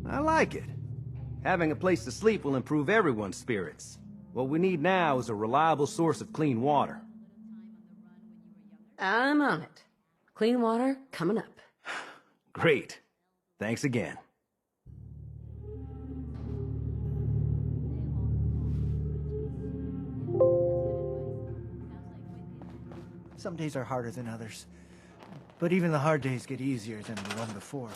I like it. Having a place to sleep will improve everyone's spirits. What we need now is a reliable source of clean water. I'm on it. Clean water coming up. Great. Thanks again. Some days are harder than others. But even the hard days get easier than the one before.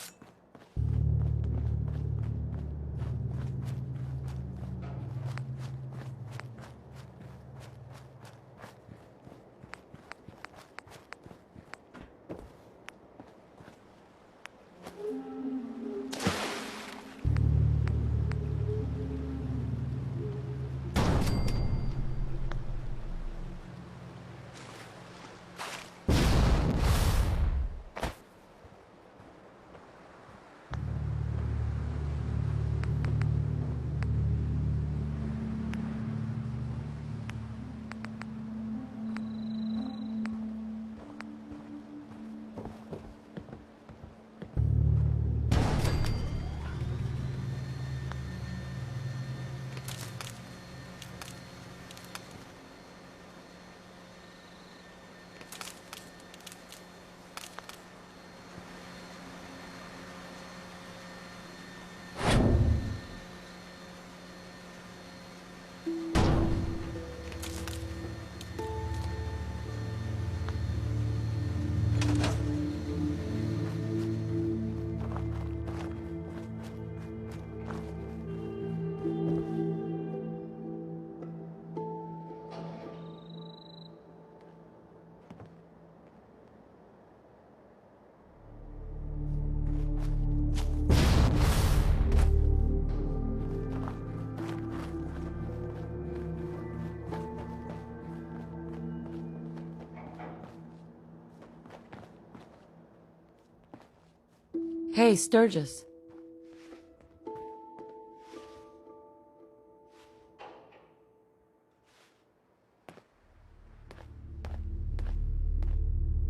Hey, Sturgis.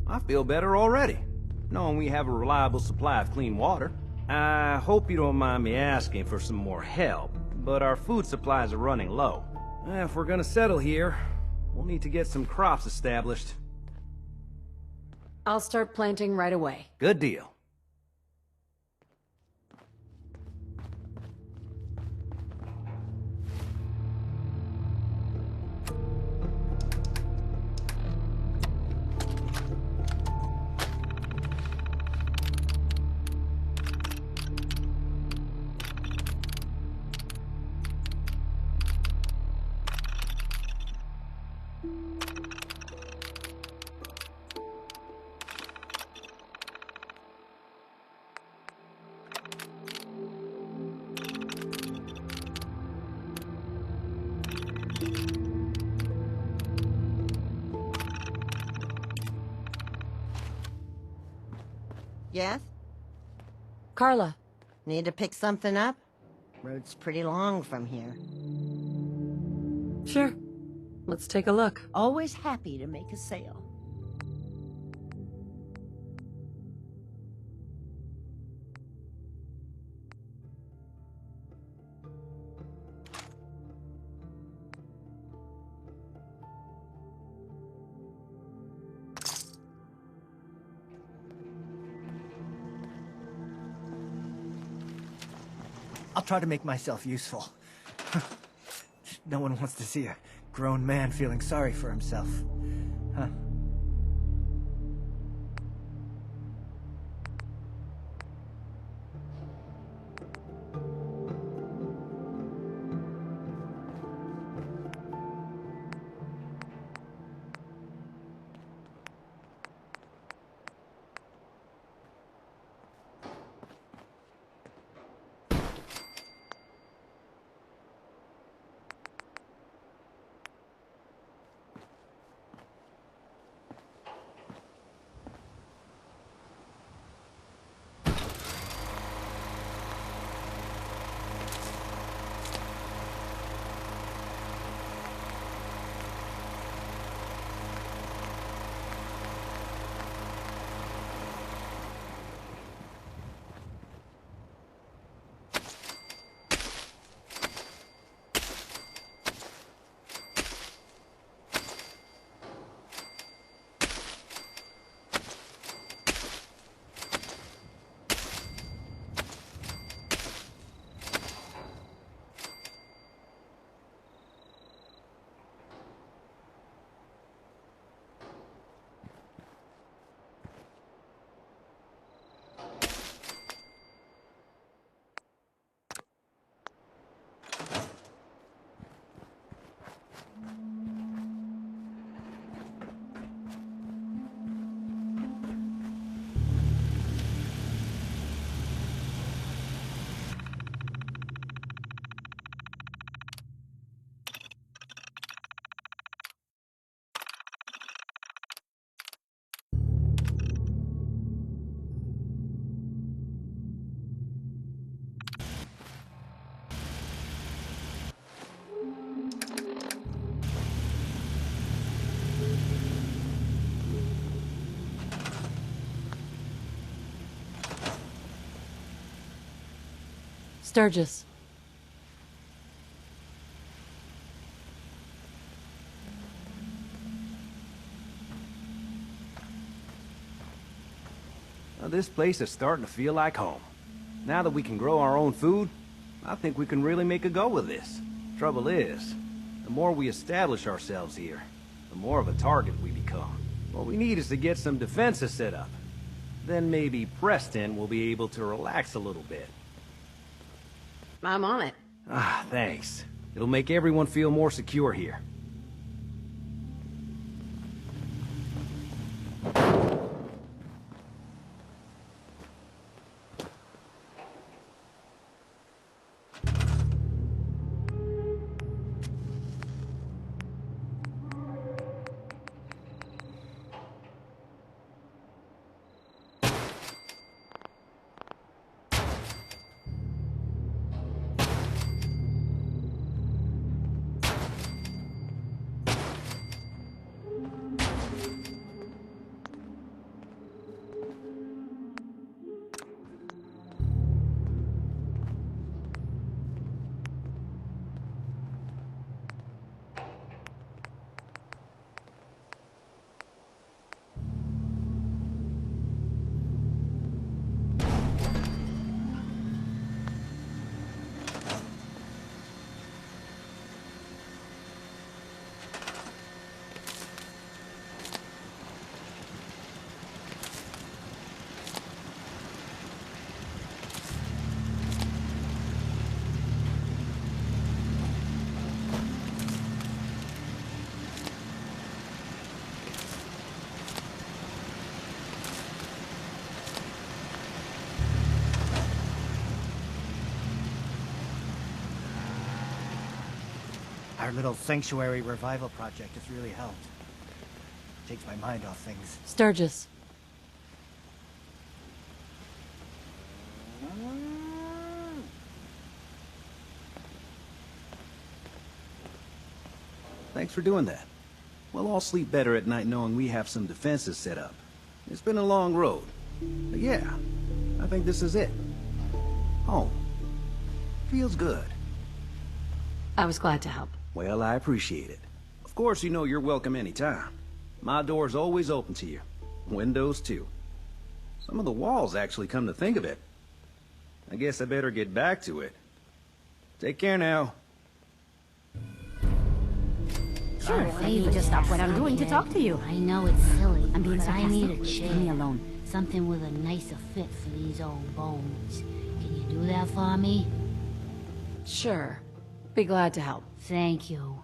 I feel better already, knowing we have a reliable supply of clean water. I hope you don't mind me asking for some more help, but our food supplies are running low. If we're gonna settle here, we'll need to get some crops established. I'll start planting right away. Good deal. Yes? Carla. Need to pick something up? Road's pretty long from here. Sure. Let's take a look. Always happy to make a sale. I'll try to make myself useful. No one wants to see a grown man feeling sorry for himself. Huh? Sturgis. Well, this place is starting to feel like home. Now that we can grow our own food, I think we can really make a go of this. Trouble is, the more we establish ourselves here, the more of a target we become. What we need is to get some defenses set up. Then maybe Preston will be able to relax a little bit. I'm on it. Ah, thanks. It'll make everyone feel more secure here. Our little sanctuary revival project has really helped. Takes my mind off things. Sturgis. Thanks for doing that. We'll all sleep better at night knowing we have some defenses set up. It's been a long road. But yeah, I think this is it. Home. Feels good. I was glad to help. Well, I appreciate it. Of course, you know you're welcome anytime. My door's always open to you. Windows, too. Some of the walls, actually, come to think of it. I guess I better get back to it. Take care now. Sure, favor, just stop what I'm doing to talk to you. I know it's silly, I'm being but I need a sarcastic. chair. Leave me alone. Something with a nicer fit for these old bones. Can you do that for me? Sure. Be glad to help. Thank you.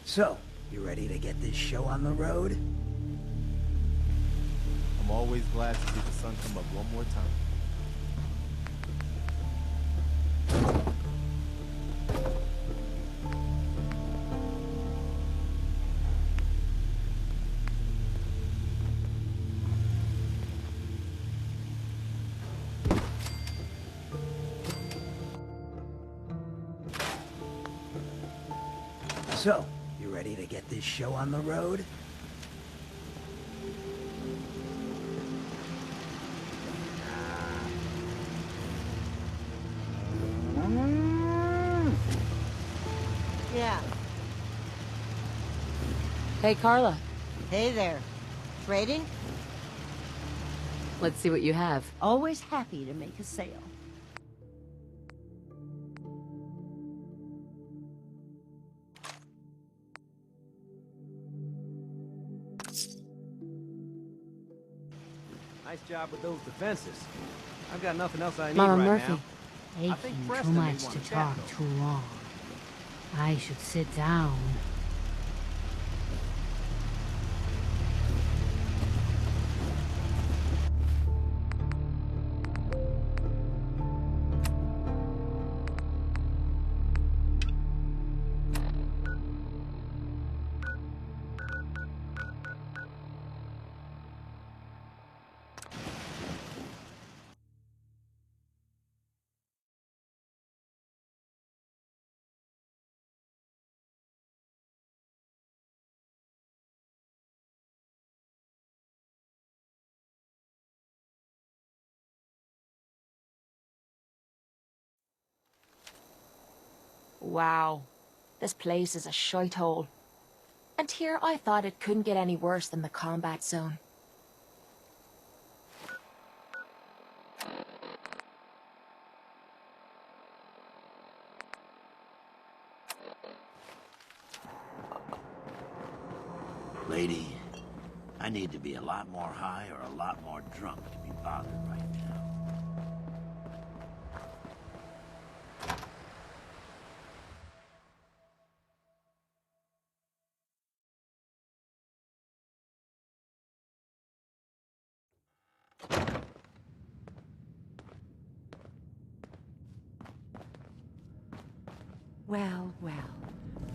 So, you ready to get this show on the road? I'm always glad to see the sun come up one more time. So, you ready to get this show on the road? Yeah. Hey, Carla. Hey there. Trading? Let's see what you have. Always happy to make a sale. Nice job with those defenses. I've got nothing else I need Mama right Murphy. now. I think Taking too Preston may much want to to chat, talk though. too long. I should sit down. Wow, this place is a shithole. And here I thought it couldn't get any worse than the combat zone. Lady, I need to be a lot more high or a lot more drunk to be bothered right now. Well, well,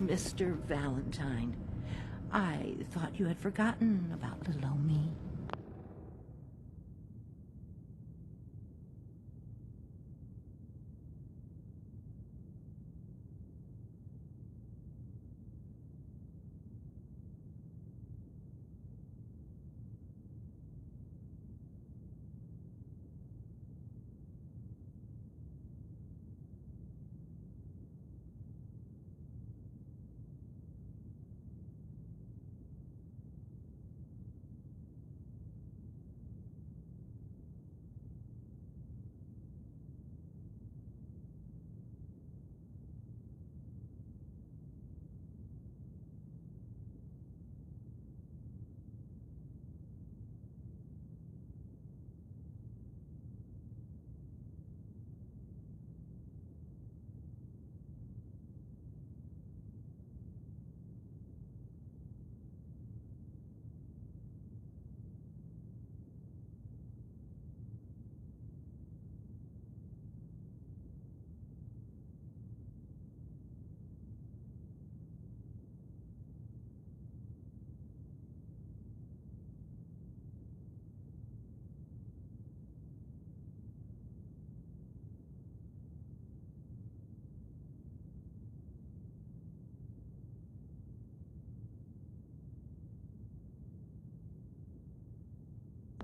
Mr. Valentine. I thought you had forgotten about little old me.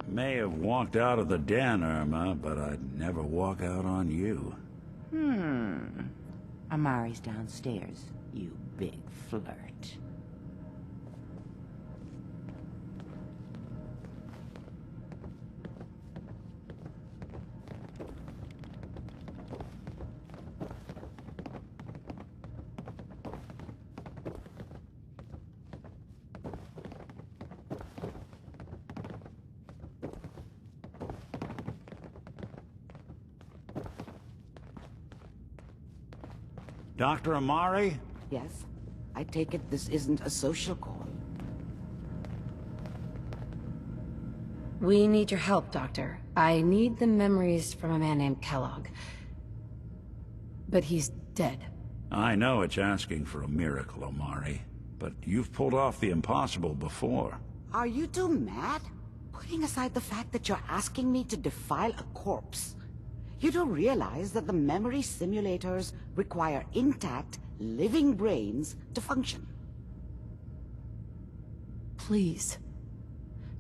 May have walked out of the den, Irma, but I'd never walk out on you. Amari's downstairs, you big flirt. Dr. Amari? Yes? I take it this isn't a social call. We need your help, Doctor. I need the memories from a man named Kellogg. But he's dead. I know it's asking for a miracle, Amari. But you've pulled off the impossible before. Are you two mad? Putting aside the fact that you're asking me to defile a corpse, you do realize that the memory simulators require intact, living brains to function. Please.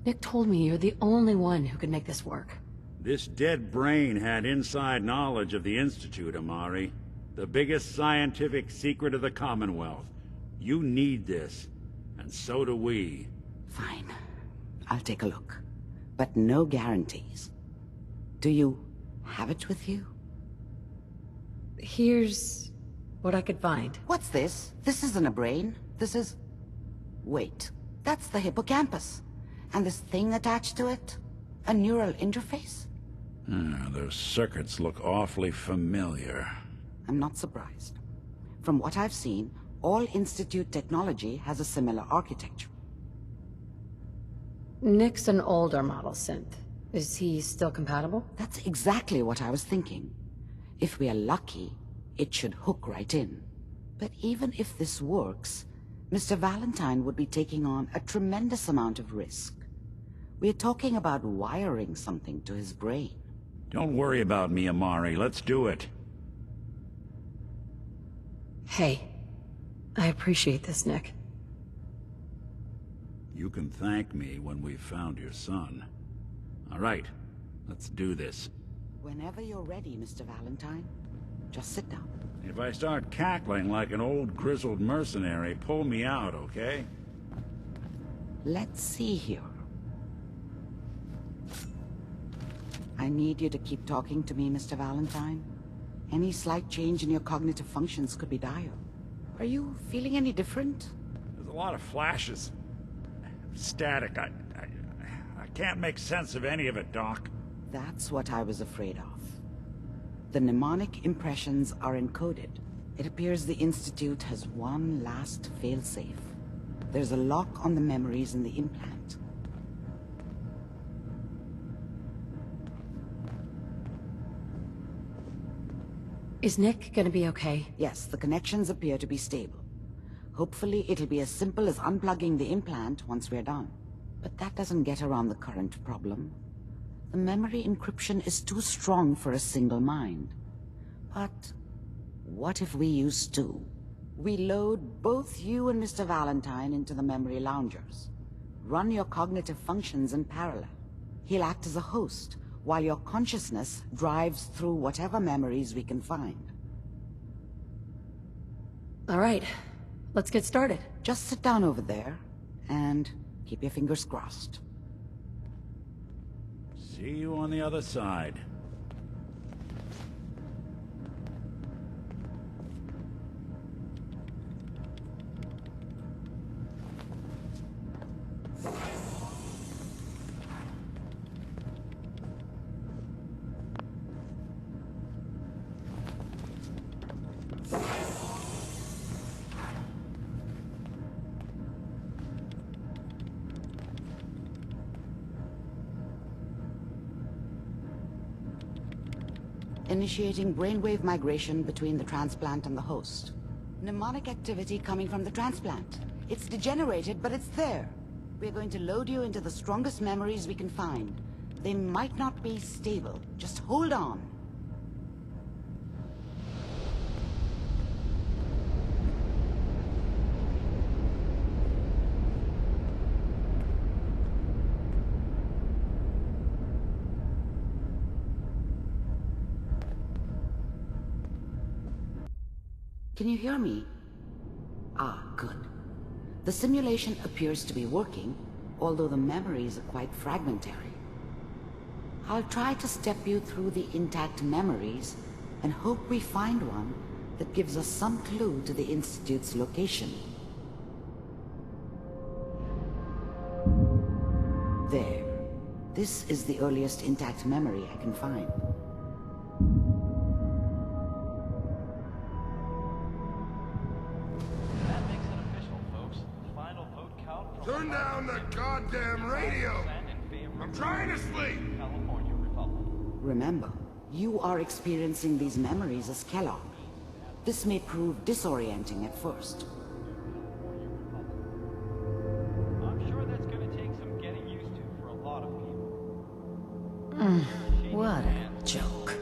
Nick told me you're the only one who could make this work. This dead brain had inside knowledge of the Institute, Amari. The biggest scientific secret of the Commonwealth. You need this, and so do we. Fine. I'll take a look. But no guarantees. Do you have it with you? Here's what I could find. What's this? This isn't a brain. This is... Wait. That's the hippocampus. And this thing attached to it? A neural interface? Those circuits look awfully familiar. I'm not surprised. From what I've seen, all Institute technology has a similar architecture. Nick's an older model synth. Is he still compatible? That's exactly what I was thinking. If we are lucky, it should hook right in. But even if this works, Mr. Valentine would be taking on a tremendous amount of risk. We're talking about wiring something to his brain. Don't worry about me, Amari. Let's do it. Hey, I appreciate this, Nick. You can thank me when we've found your son. All right, let's do this. Whenever you're ready, Mr. Valentine. Just sit down. If I start cackling like an old grizzled mercenary, pull me out, okay? Let's see here. I need you to keep talking to me, Mr. Valentine. Any slight change in your cognitive functions could be dire. Are you feeling any different? There's a lot of flashes. Static. I can't make sense of any of it, Doc. That's what I was afraid of. The mnemonic impressions are encoded. It appears the Institute has one last failsafe. There's a lock on the memories in the implant. Is Nick gonna be okay? Yes, the connections appear to be stable. Hopefully it'll be as simple as unplugging the implant once we're done. But that doesn't get around the current problem. The memory encryption is too strong for a single mind. But what if we use two? We load both you and Mr. Valentine into the memory loungers. Run your cognitive functions in parallel. He'll act as a host, while your consciousness drives through whatever memories we can find. All right, let's get started. Just sit down over there, and keep your fingers crossed. See you on the other side. Initiating brainwave migration between the transplant and the host. Mnemonic activity coming from the transplant. It's degenerated, but it's there. We're going to load you into the strongest memories we can find. They might not be stable. Just hold on. Can you hear me? Ah, good. The simulation appears to be working, although the memories are quite fragmentary. I'll try to step you through the intact memories and hope we find one that gives us some clue to the Institute's location. There. This is the earliest intact memory I can find. turn down the goddamn radio! I'm trying to sleep! Remember, you are experiencing these memories as Kellogg. This may prove disorienting at first. I'm sure that's gonna take some getting used to for a lot of people. What a joke.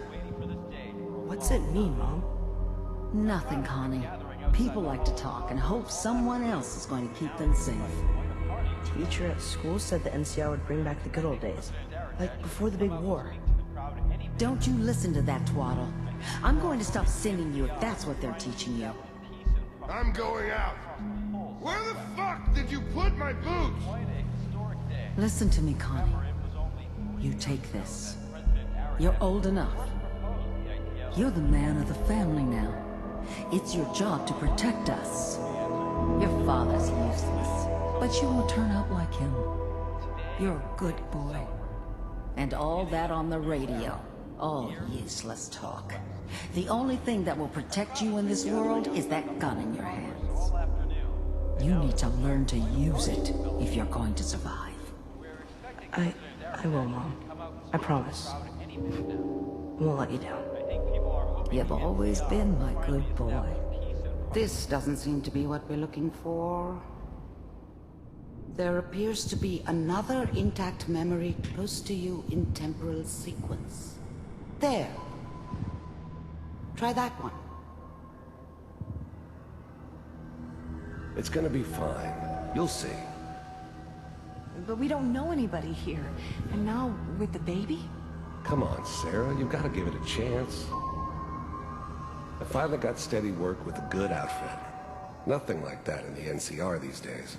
What's it mean, Mom? Nothing, Connie. People like to talk and hope someone else is going to keep them safe. Teacher at school said the NCR would bring back the good old days. Like before the big war. Don't you listen to that twaddle. I'm going to stop singing you if that's what they're teaching you. I'm going out. Where the fuck did you put my boots? Listen to me, Connie. You take this. You're old enough. You're the man of the family now. It's your job to protect us. Your father's useless, but you won't turn out like him. You're a good boy. And all that on the radio. All useless talk. The only thing that will protect you in this world is that gun in your hands. You need to learn to use it if you're going to survive. I will, Mom. I promise. I won't let you down. You've always been my good boy. This doesn't seem to be what we're looking for. There appears to be another intact memory close to you in temporal sequence. There. Try that one. It's gonna be fine. You'll see. But we don't know anybody here. And now, with the baby? Come on, Sarah, you've gotta give it a chance. I finally got steady work with a good outfit. Nothing like that in the NCR these days.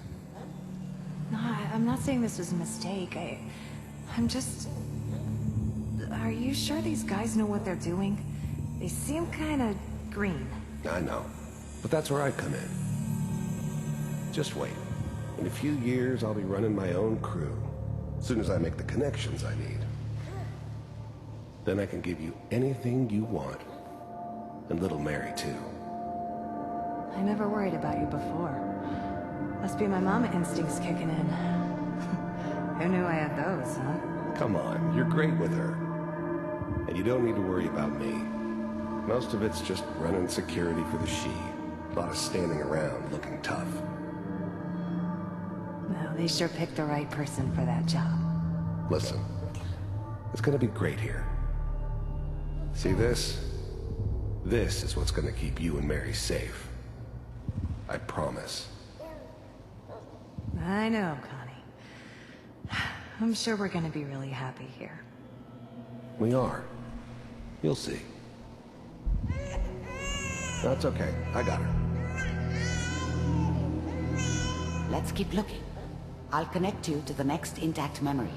No, I'm not saying this was a mistake. I'm just... Are you sure these guys know what they're doing? They seem kinda green. I know, but that's where I come in. Just wait. In a few years, I'll be running my own crew. As soon as I make the connections I need. Then I can give you anything you want. And little Mary, too. I never worried about you before. Must be my mama instincts kicking in. Who knew I had those, huh? Come on, you're great with her. And you don't need to worry about me. Most of it's just running security for the she. A lot of standing around looking tough. No, they sure picked the right person for that job. Listen, it's gonna be great here. See this? This is what's gonna keep you and Mary safe. I promise. I know, Connie. I'm sure we're gonna be really happy here. We are. You'll see. That's okay. I got her. Let's keep looking. I'll connect you to the next intact memory.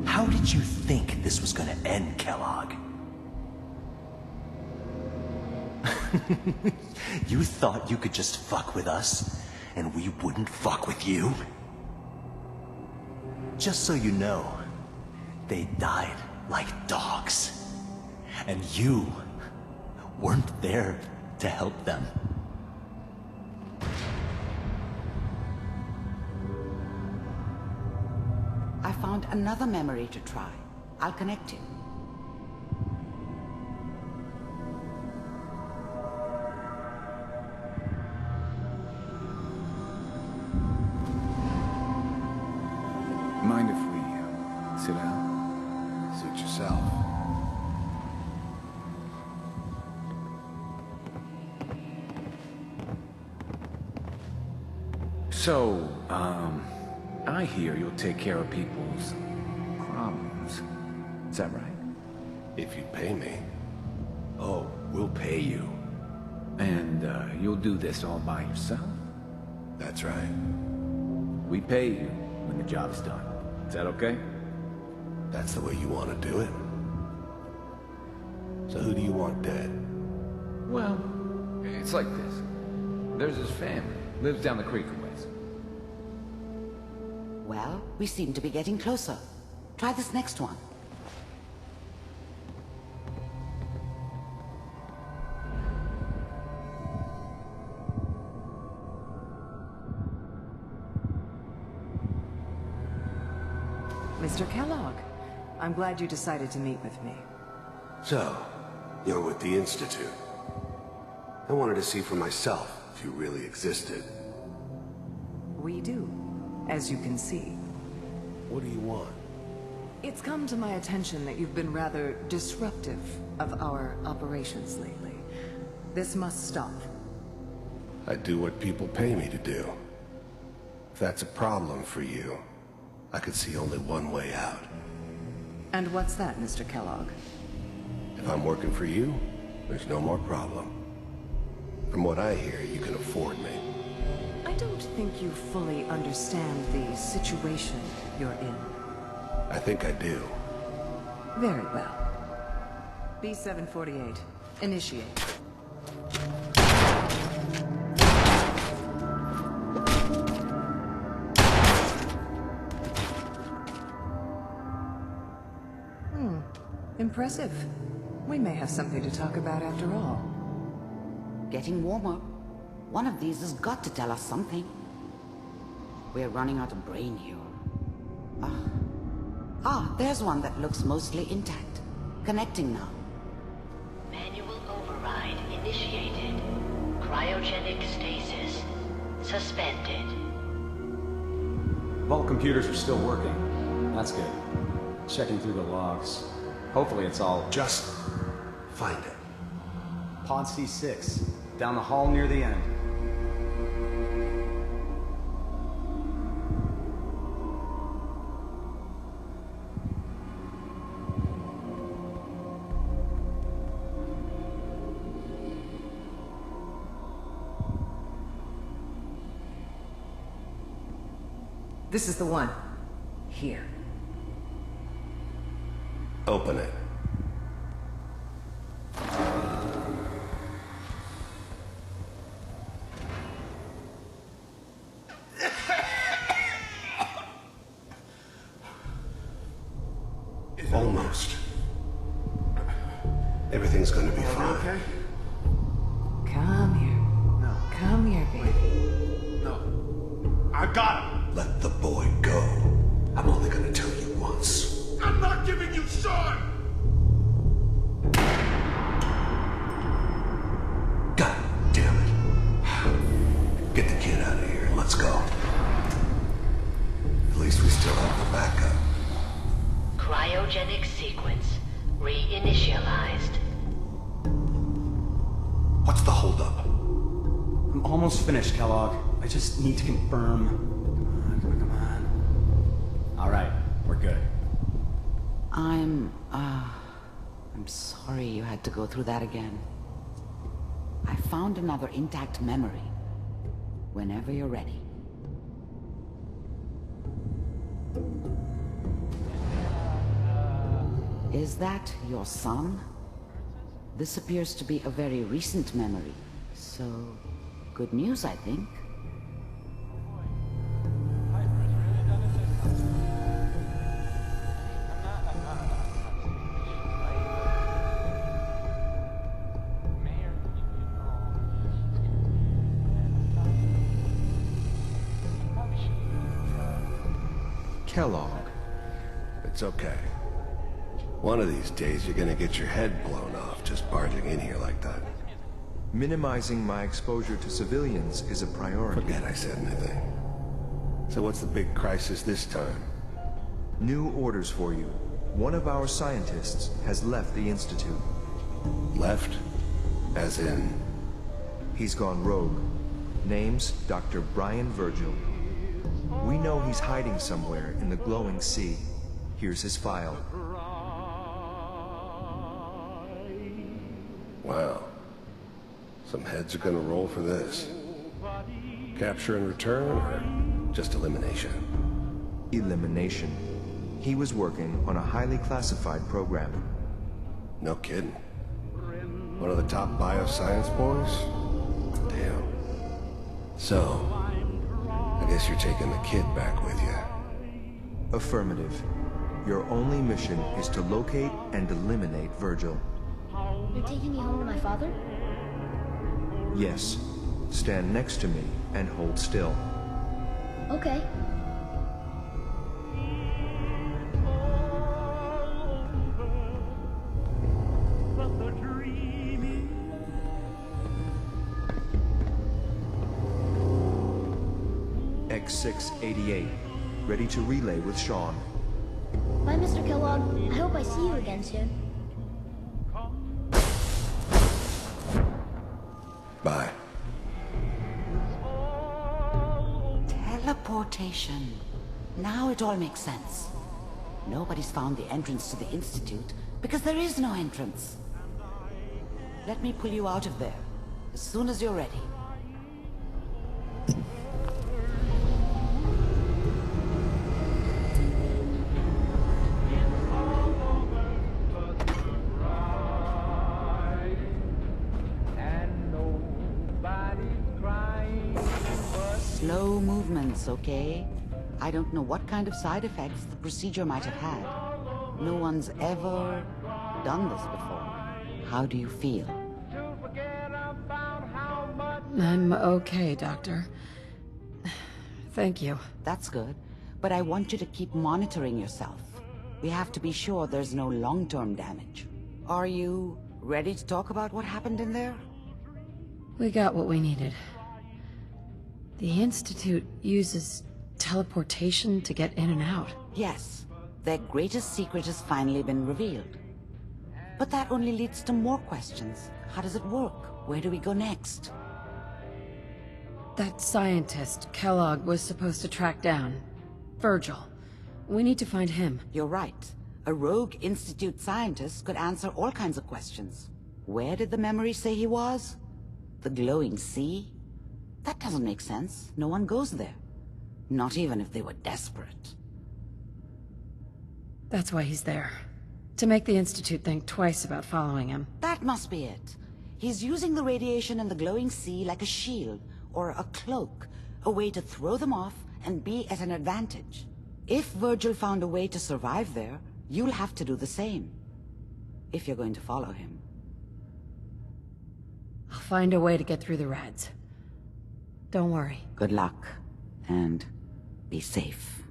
How did you think this was gonna end, Kellogg? You thought you could just fuck with us, and we wouldn't fuck with you? Just so you know, they died like dogs. And you weren't there to help them. I found another memory to try. I'll connect you. Mind if we sit down? Suit yourself. So, I hear you'll take care of people's problems. Is that right? If you pay me. Oh, we'll pay you. And, you'll do this all by yourself? That's right. We pay you when the job's done. Is that okay? That's the way you want to do it. So who do you want dead? Well, it's like this. There's his family. Lives down the creek a ways. Well, we seem to be getting closer. Try this next one. Mr. Kellogg. I'm glad you decided to meet with me. So, you're with the Institute. I wanted to see for myself if you really existed. We do, as you can see. What do you want? It's come to my attention that you've been rather disruptive of our operations lately. This must stop. I do what people pay me to do. If that's a problem for you, I could see only one way out. And what's that, Mr. Kellogg? If I'm working for you, there's no more problem. From what I hear, you can afford me. I don't think you fully understand the situation you're in. I think I do. Very well. B-748, initiate. Impressive. We may have something to talk about after all. Getting warmer. One of these has got to tell us something. We're running out of brain here. There's one that looks mostly intact. Connecting now. Manual override initiated. Cryogenic stasis suspended. Vault computers are still working. That's good. Checking through the logs. Hopefully it's all... Just find it. Pod C6, down the hall near the end. This is the one. Here. Open it. Almost. Everything's gonna be fine. Okay? Come here. No. Come here, baby. No. I got him! Let the boy go. I'm only gonna tell you once. I'm not giving you Sean! God damn it. Get the kid out of here and let's go. At least we still have the backup. Cryogenic sequence reinitialized. What's the holdup? I'm almost finished, Kellogg. I just need to confirm. Come on. All right, we're good. I'm sorry you had to go through that again. I found another intact memory. Whenever you're ready. Is that your son? This appears to be a very recent memory, so good news, I think. Kellogg. It's okay. One of these days you're gonna get your head blown off just barging in here like that. Minimizing my exposure to civilians is a priority. Forget I said anything. So what's the big crisis this time? New orders for you. One of our scientists has left the Institute. Left? As in? He's gone rogue. Name's Dr. Brian Virgil. We know he's hiding somewhere in the glowing sea. Here's his file. Wow. Some heads are gonna roll for this. Capture and return, or just elimination? Elimination. He was working on a highly classified program. No kidding. One of the top bioscience boys? Damn. So, I guess you're taking the kid back with you. Affirmative. Your only mission is to locate and eliminate Virgil. You're taking me home to my father? Yes. Stand next to me and hold still. Okay. X688. Ready to relay with Sean. Bye, Mr. Kellogg. I hope I see you again soon. Bye. Teleportation. Now it all makes sense. Nobody's found the entrance to the Institute because there is no entrance. Let me pull you out of there as soon as you're ready. Slow movements, okay? I don't know what kind of side effects the procedure might have had. No one's ever done this before. How do you feel? I'm okay, Doctor. Thank you. That's good. But I want you to keep monitoring yourself. We have to be sure there's no long-term damage. Are you ready to talk about what happened in there? We got what we needed. The Institute uses teleportation to get in and out. Yes. Their greatest secret has finally been revealed. But that only leads to more questions. How does it work? Where do we go next? That scientist Kellogg was supposed to track down. Virgil. We need to find him. You're right. A rogue Institute scientist could answer all kinds of questions. Where did the memory say he was? The glowing sea? That doesn't make sense. No one goes there. Not even if they were desperate. That's why he's there. To make the Institute think twice about following him. That must be it. He's using the radiation in the glowing sea like a shield, or a cloak, a way to throw them off and be at an advantage. If Virgil found a way to survive there, you'll have to do the same. If you're going to follow him. I'll find a way to get through the rats. Don't worry. Good luck. And be safe.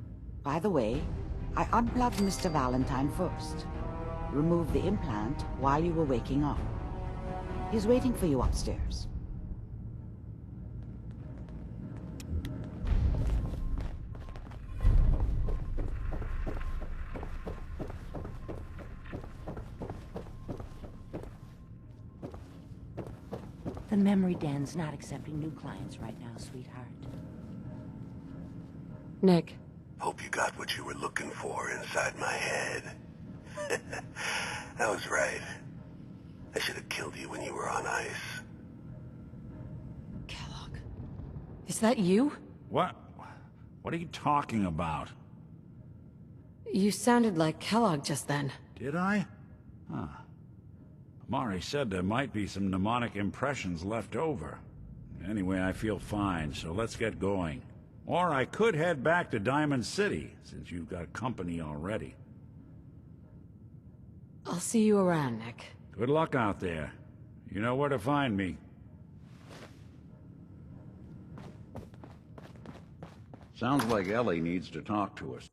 By the way, I unplugged Mr. Valentine first. Removed the implant while you were waking up. He's waiting for you upstairs. The memory den's not accepting new clients right now, sweetheart. Nick. Hope you got what you were looking for inside my head. I was right. I should have killed you when you were on ice. Kellogg. Is that you? What? What are you talking about? You sounded like Kellogg just then. Did I? Huh. Amari said there might be some mnemonic impressions left over. Anyway, I feel fine, so let's get going. Or I could head back to Diamond City, since you've got company already. I'll see you around, Nick. Good luck out there. You know where to find me. Sounds like Ellie needs to talk to us.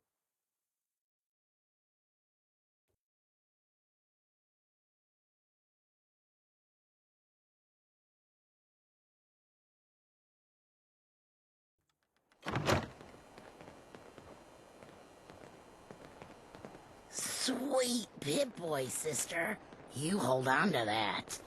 Sweet Pip-Boy, sister. You hold on to that.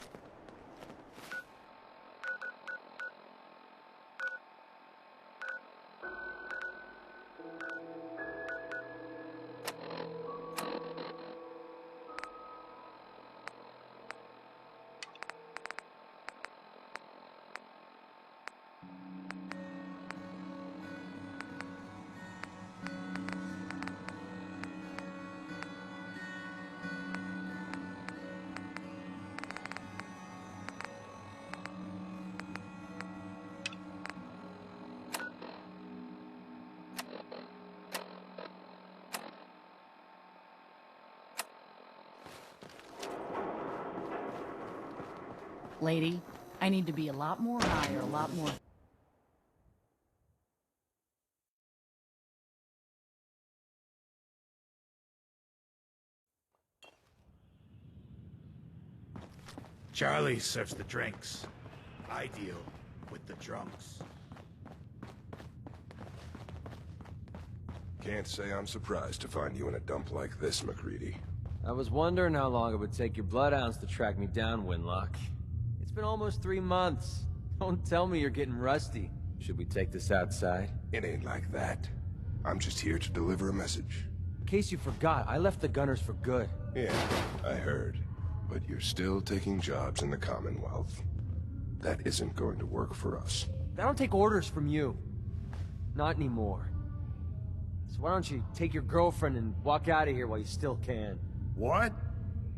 Lady, I need to be a lot more higher, a lot more... Charlie serves the drinks. I deal with the drunks. Can't say I'm surprised to find you in a dump like this, MacReady. I was wondering how long it would take your bloodhounds to track me down, Winlock. It's been almost 3 months. Don't tell me you're getting rusty. Should we take this outside? It ain't like that. I'm just here to deliver a message. In case you forgot, I left the Gunners for good. Yeah, I heard. But you're still taking jobs in the Commonwealth. That isn't going to work for us. I don't take orders from you. Not anymore. So why don't you take your girlfriend and walk out of here while you still can? What?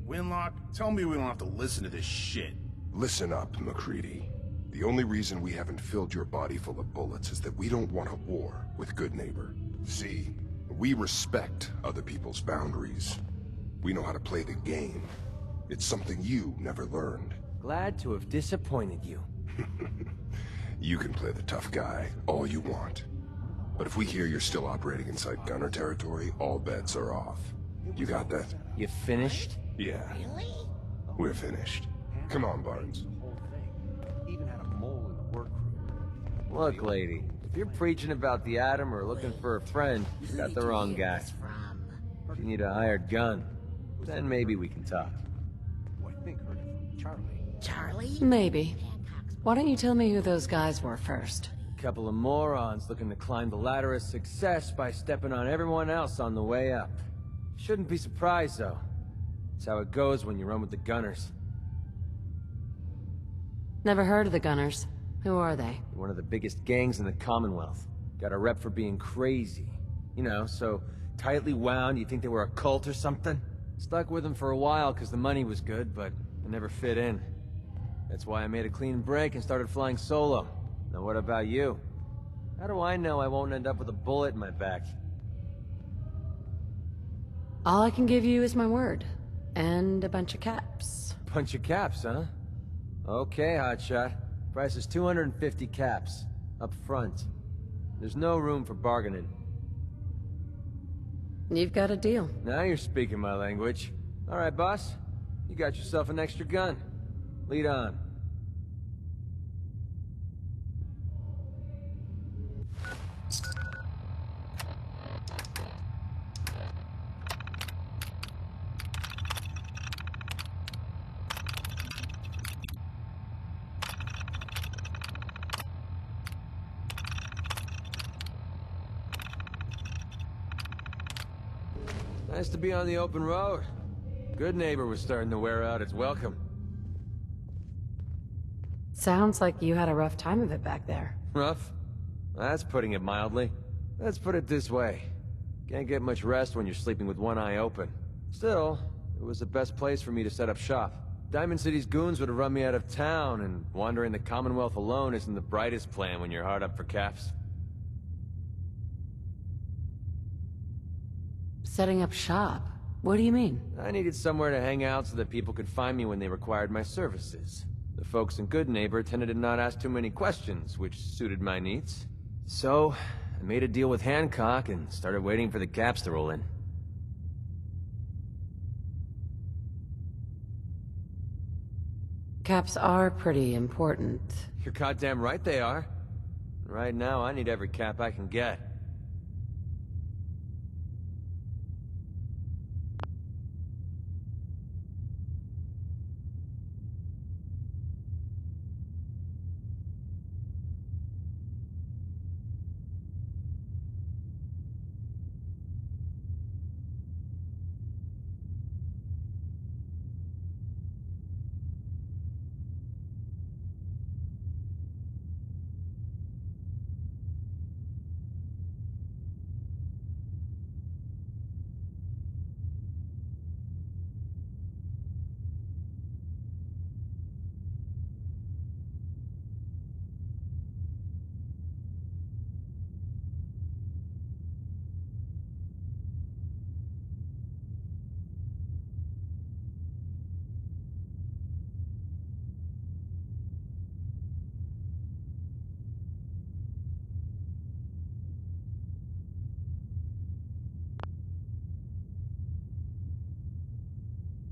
Winlock, tell me we don't have to listen to this shit. Listen up, MacReady. The only reason we haven't filled your body full of bullets is that we don't want a war with Goodneighbor. See, we respect other people's boundaries. We know how to play the game. It's something you never learned. Glad to have disappointed you. You can play the tough guy all you want. But if we hear you're still operating inside Gunner territory, all bets are off. You got that? You finished? Yeah. Really? We're finished. Come on, Barnes. Even had a mole in the workroom. Look, lady, if you're preaching about the atom or looking for a friend, you got the wrong guy. If you need a hired gun, then maybe we can talk. I think heard it from Charlie. Charlie? Maybe. Why don't you tell me who those guys were first? A couple of morons looking to climb the ladder of success by stepping on everyone else on the way up. Shouldn't be surprised, though. It's how it goes when you run with the Gunners. Never heard of the Gunners. Who are they? One of the biggest gangs in the Commonwealth. Got a rep for being crazy. You know, so tightly wound you'd think they were a cult or something. Stuck with them for a while because the money was good, but I never fit in. That's why I made a clean break and started flying solo. Now what about you? How do I know I won't end up with a bullet in my back? All I can give you is my word. And a bunch of caps. Bunch of caps, huh? Okay, hotshot. Price is 250 caps. Up front. There's no room for bargaining. You've got a deal. Now you're speaking my language. Alright, boss. You got yourself an extra gun. Lead on. Nice to be on the open road. Goodneighbor was starting to wear out its welcome. Sounds like you had a rough time of it back there. Rough? That's putting it mildly. Let's put it this way. Can't get much rest when you're sleeping with one eye open. Still, it was the best place for me to set up shop. Diamond City's goons would have run me out of town, and wandering the Commonwealth alone isn't the brightest plan when you're hard up for caps. Setting up shop? What do you mean? I needed somewhere to hang out so that people could find me when they required my services. The folks in Goodneighbor tended to not ask too many questions, which suited my needs. So, I made a deal with Hancock and started waiting for the caps to roll in. Caps are pretty important. You're goddamn right they are. Right now, I need every cap I can get.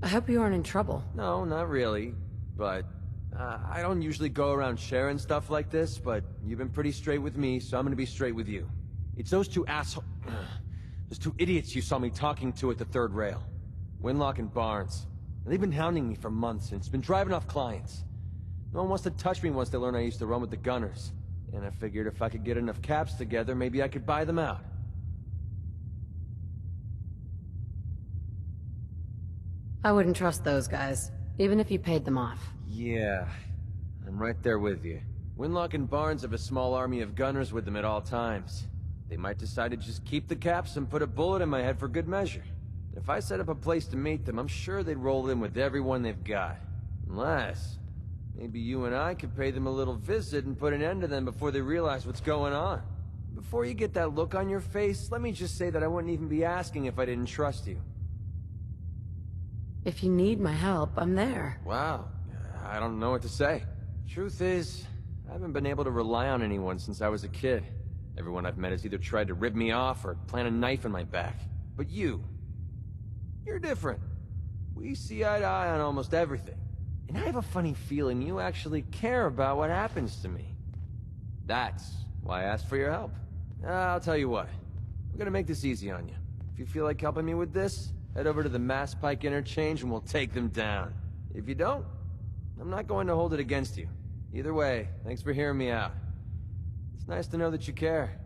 I hope you aren't in trouble. No, not really. But, I don't usually go around sharing stuff like this, but you've been pretty straight with me, so I'm gonna be straight with you. It's those two Those two idiots you saw me talking to at the third rail. Winlock and Barnes. And they've been hounding me for months, and it's been driving off clients. No one wants to touch me once they learn I used to run with the Gunners. And I figured if I could get enough caps together, maybe I could buy them out. I wouldn't trust those guys, even if you paid them off. Yeah, I'm right there with you. Winlock and Barnes have a small army of gunners with them at all times. They might decide to just keep the caps and put a bullet in my head for good measure. If I set up a place to meet them, I'm sure they'd roll in with everyone they've got. Unless, maybe you and I could pay them a little visit and put an end to them before they realize what's going on. Before you get that look on your face, let me just say that I wouldn't even be asking if I didn't trust you. If you need my help, I'm there. Wow, I don't know what to say. Truth is, I haven't been able to rely on anyone since I was a kid. Everyone I've met has either tried to rip me off or plant a knife in my back. But you're different. We see eye to eye on almost everything. And I have a funny feeling you actually care about what happens to me. That's why I asked for your help. I'll tell you what. I'm gonna make this easy on you. If you feel like helping me with this, head over to the Mass Pike Interchange and we'll take them down. If you don't, I'm not going to hold it against you. Either way, thanks for hearing me out. It's nice to know that you care.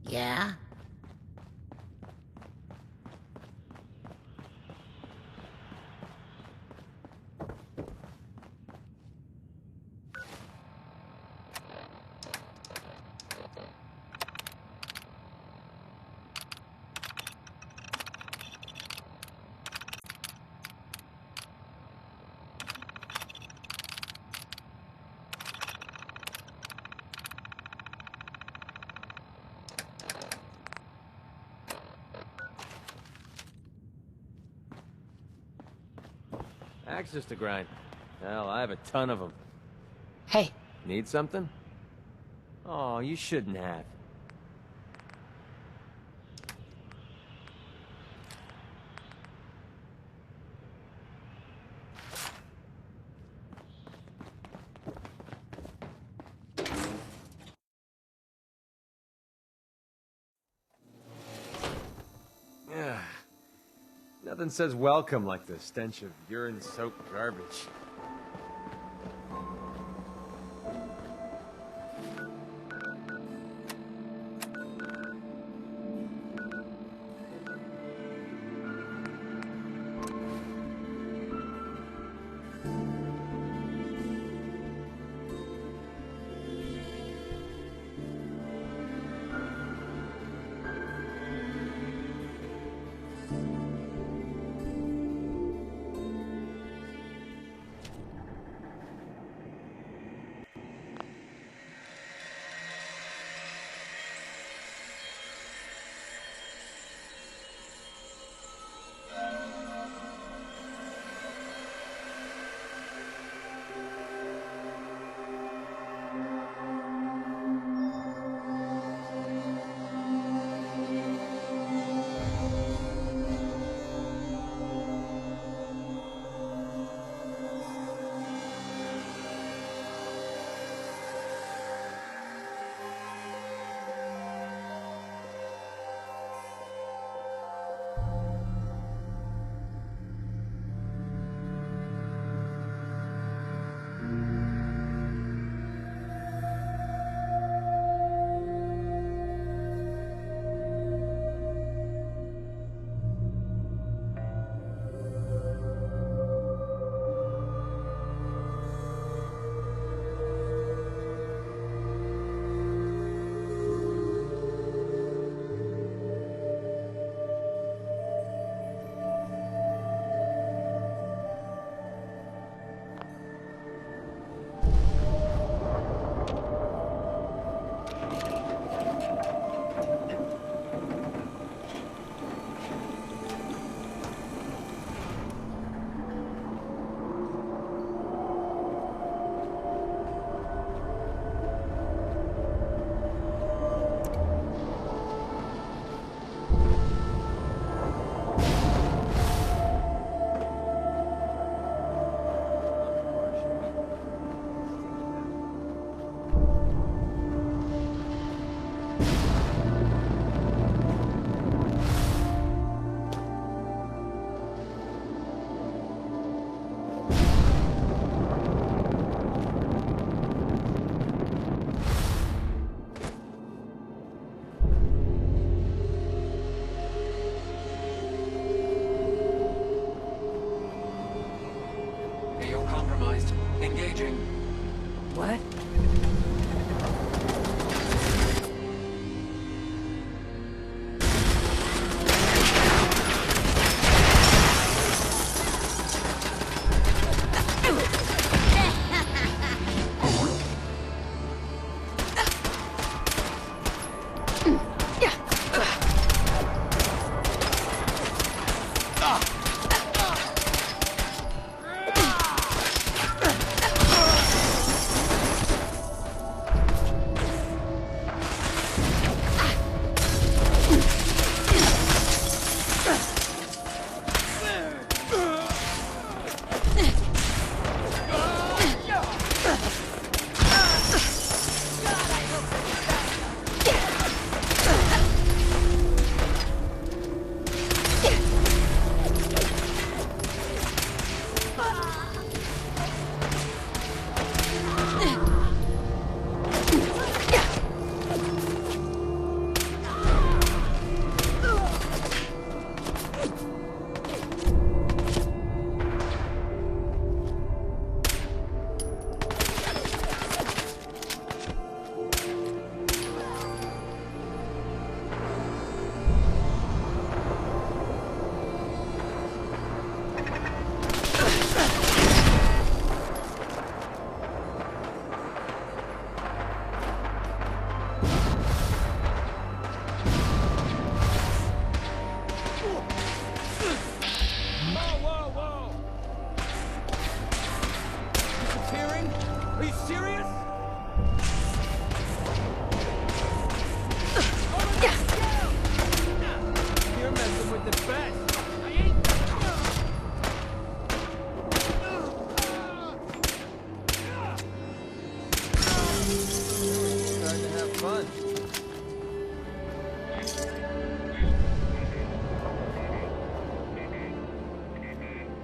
Yeah? Axes to grind. Hell, I have a ton of them. Hey. Need something? Oh, you shouldn't have. Yeah. Nothing says welcome like the stench of urine-soaked garbage.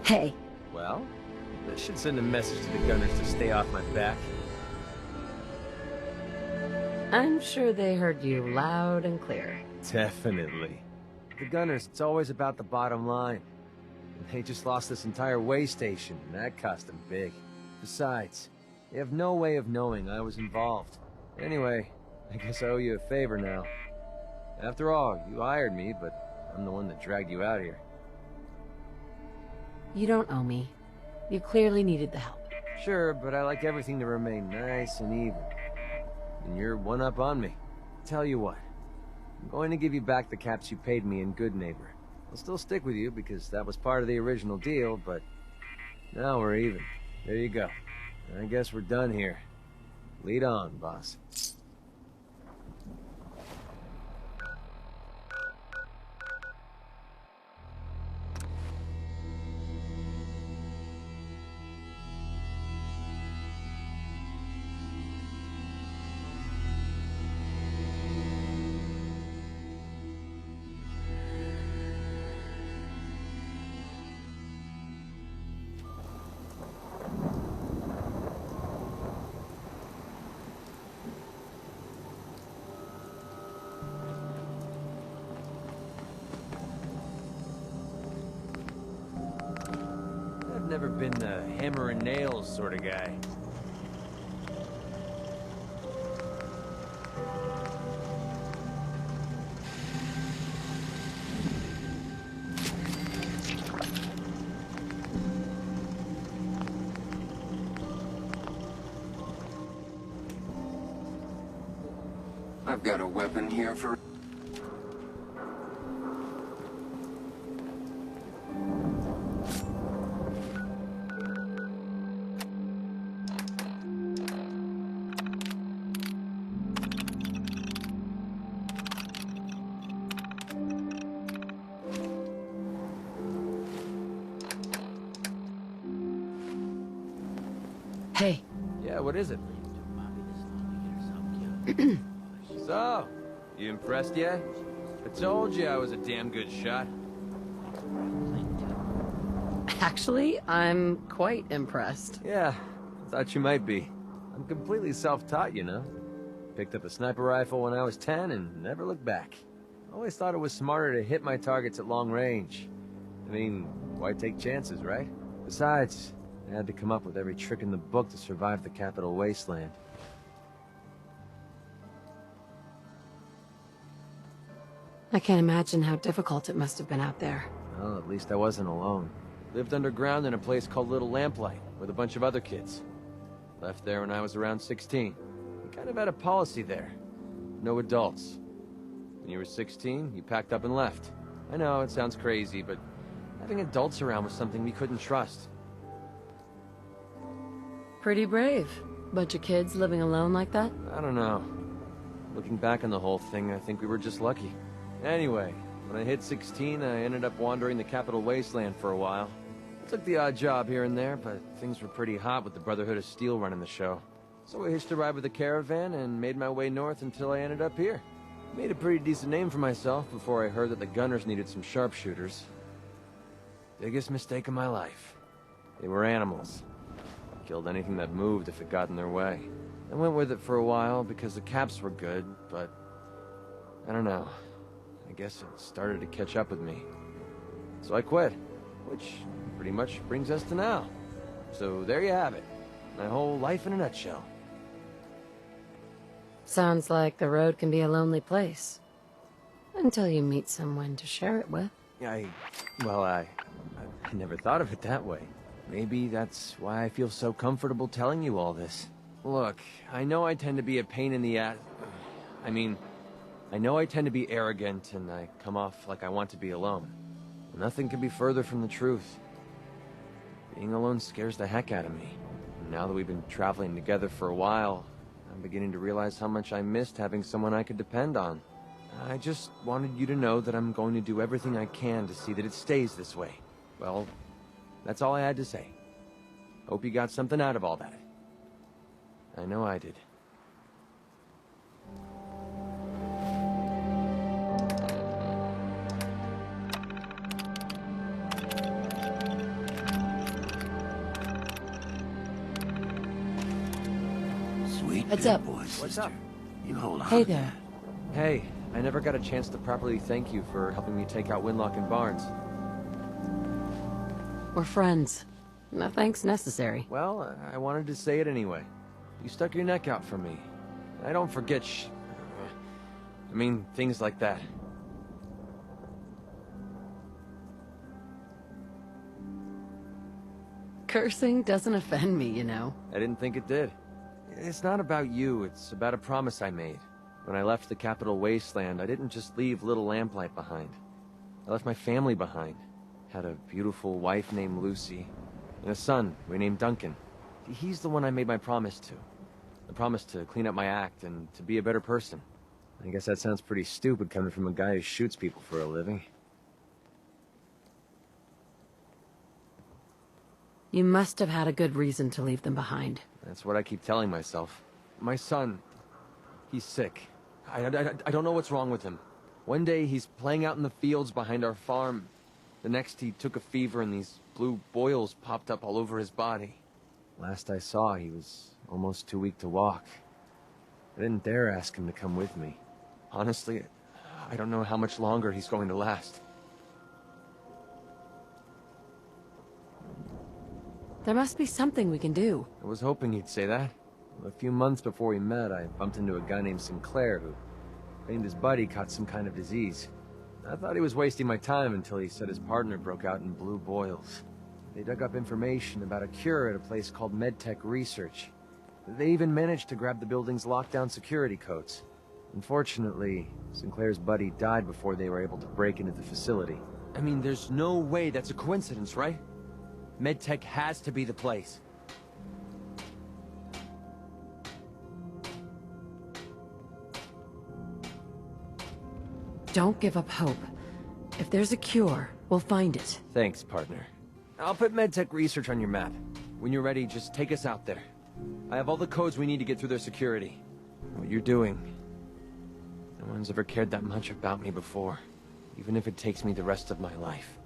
Hey. Well, this should send a message to the gunners to stay off my back. I'm sure they heard you loud and clear. Definitely. The gunners, it's always about the bottom line. And they just lost this entire way station, and that cost them big. Besides, they have no way of knowing I was involved. Anyway, I guess I owe you a favor now. After all, you hired me, but I'm the one that dragged you out here. You don't owe me. You clearly needed the help. Sure, but I like everything to remain nice and even. And you're one up on me. Tell you what, I'm going to give you back the caps you paid me in Good Neighbor. I'll still stick with you because that was part of the original deal, but now we're even. There you go. I guess we're done here. Lead on, boss. I've never been the hammer and nails sort of guy. I've got a weapon here for... Hey. Yeah, what is it? So, you impressed yet? I told you I was a damn good shot. Actually, I'm quite impressed. Yeah, thought you might be. I'm completely self-taught, you know. Picked up a sniper rifle when I was 10 and never looked back. Always thought it was smarter to hit my targets at long range. I mean, why take chances, right? Besides, I had to come up with every trick in the book to survive the Capital Wasteland. I can't imagine how difficult it must have been out there. Well, at least I wasn't alone. Lived underground in a place called Little Lamplight, with a bunch of other kids. Left there when I was around 16. We kind of had a policy there. No adults. When you were 16, you packed up and left. I know, it sounds crazy, but having adults around was something we couldn't trust. Pretty brave. Bunch of kids living alone like that? I don't know. Looking back on the whole thing, I think we were just lucky. Anyway, when I hit 16, I ended up wandering the Capital Wasteland for a while. Took the odd job here and there, but things were pretty hot with the Brotherhood of Steel running the show. So I hitched a ride with a caravan and made my way north until I ended up here. Made a pretty decent name for myself before I heard that the gunners needed some sharpshooters. Biggest mistake of my life. They were animals. Killed anything that moved if it got in their way. I went with it for a while because the caps were good, but I don't know. I guess it started to catch up with me. So I quit, which pretty much brings us to now. So there you have it. My whole life in a nutshell. Sounds like the road can be a lonely place. Until you meet someone to share it with. I never thought of it that way. Maybe that's why I feel so comfortable telling you all this. Look, I know I tend to be a pain in the ass. I know I tend to be arrogant and I come off like I want to be alone. Nothing could be further from the truth. Being alone scares the heck out of me. And now that we've been traveling together for a while, I'm beginning to realize how much I missed having someone I could depend on. I just wanted you to know that I'm going to do everything I can to see that it stays this way. Well, that's all I had to say. Hope you got something out of all that. I know I did. Heads up. Boy, sister. What's up? You hold on. Hey there. Hey, I never got a chance to properly thank you for helping me take out Winlock and Barnes. We're friends. No thanks necessary. Well, I wanted to say it anyway. You stuck your neck out for me. I don't forget I mean, things like that. Cursing doesn't offend me, you know. I didn't think it did. It's not about you, it's about a promise I made. When I left the Capital Wasteland, I didn't just leave Little Lamplight behind. I left my family behind. Had a beautiful wife named Lucy, and a son we named Duncan. He's the one I made my promise to. The promise to clean up my act and to be a better person. I guess that sounds pretty stupid coming from a guy who shoots people for a living. You must have had a good reason to leave them behind. That's what I keep telling myself. My son, he's sick. I don't know what's wrong with him. One day he's playing out in the fields behind our farm. The next he took a fever and these blue boils popped up all over his body. Last I saw, he was almost too weak to walk. I didn't dare ask him to come with me. Honestly, I don't know how much longer he's going to last. There must be something we can do. I was hoping he'd say that. A few months before we met, I bumped into a guy named Sinclair who claimed his buddy caught some kind of disease. I thought he was wasting my time until he said his partner broke out in blue boils. They dug up information about a cure at a place called MedTech Research. They even managed to grab the building's lockdown security codes. Unfortunately, Sinclair's buddy died before they were able to break into the facility. I mean, there's no way that's a coincidence, right? MedTech has to be the place. Don't give up hope. If there's a cure, we'll find it. Thanks, partner. I'll put MedTech Research on your map. When you're ready, just take us out there. I have all the codes we need to get through their security. What you're doing, no one's ever cared that much about me before, even if it takes me the rest of my life.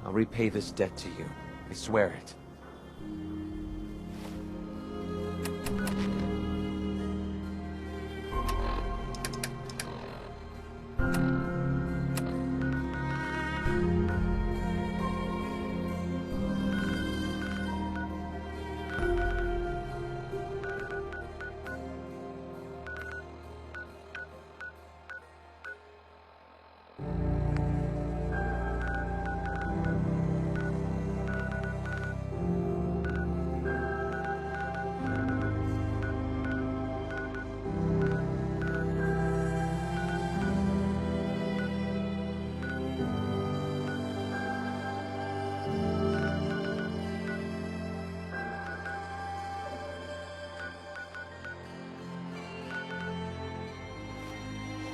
I'll repay this debt to you. I swear it.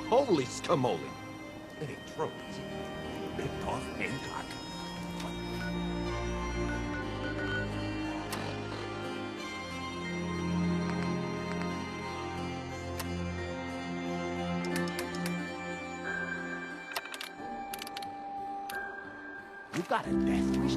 Holy scamoli! It ain't true. Ripped off Hancock. You got a death wish?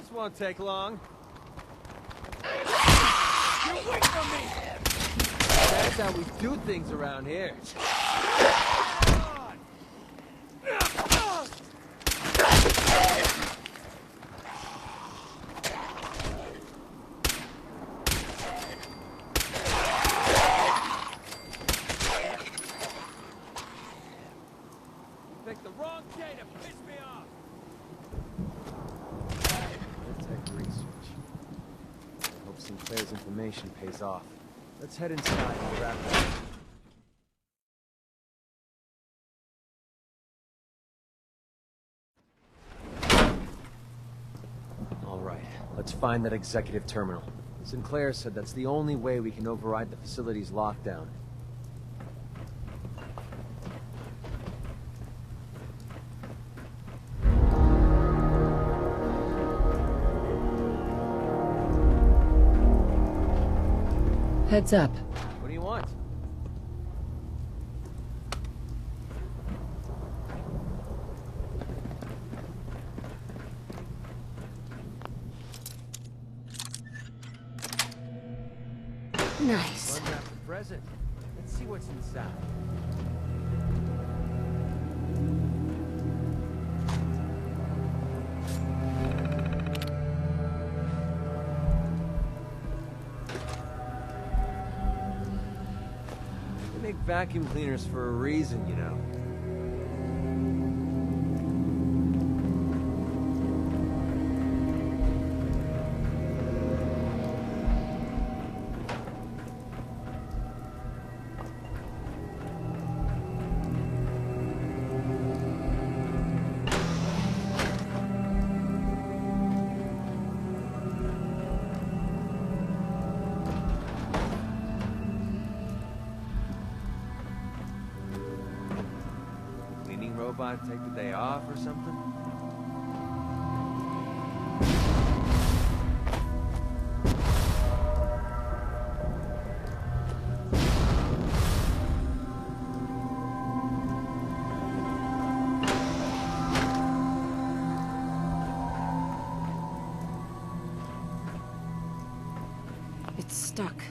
This won't take long. Get away from me! That's how we do things around here. Picked the wrong day to piss me off. Tech research. Hope Sinclair's information pays off. Let's head inside and wrap that up. All right, let's find that executive terminal. Sinclair said that's the only way we can override the facility's lockdown. Heads up. What do you want? Nice. Unwrap the present. Let's see what's inside. They make vacuum cleaners for a reason, you know. Robot take the day off or something? It's stuck.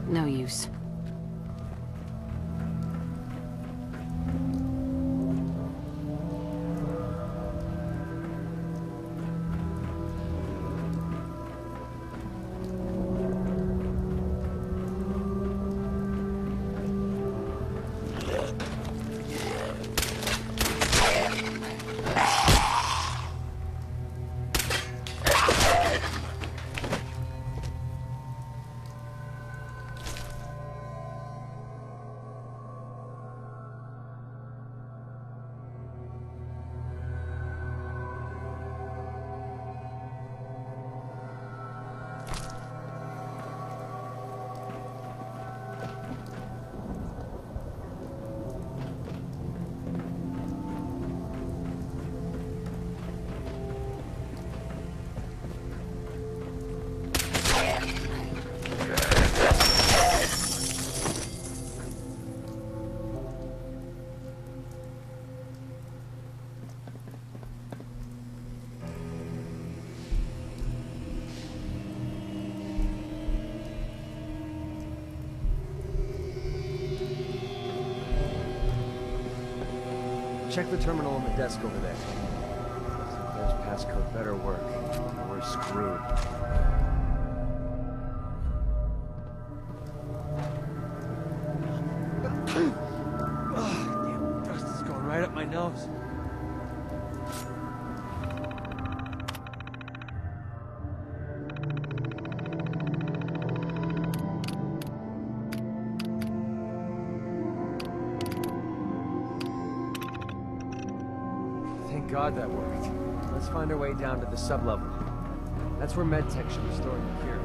No use. Check the terminal on the desk over there. Sinclair's passcode better work, or we're screwed. Damn, dust is going right up my nose. God, that worked. Let's find our way down to the sublevel. That's where MedTech should be storing the cure.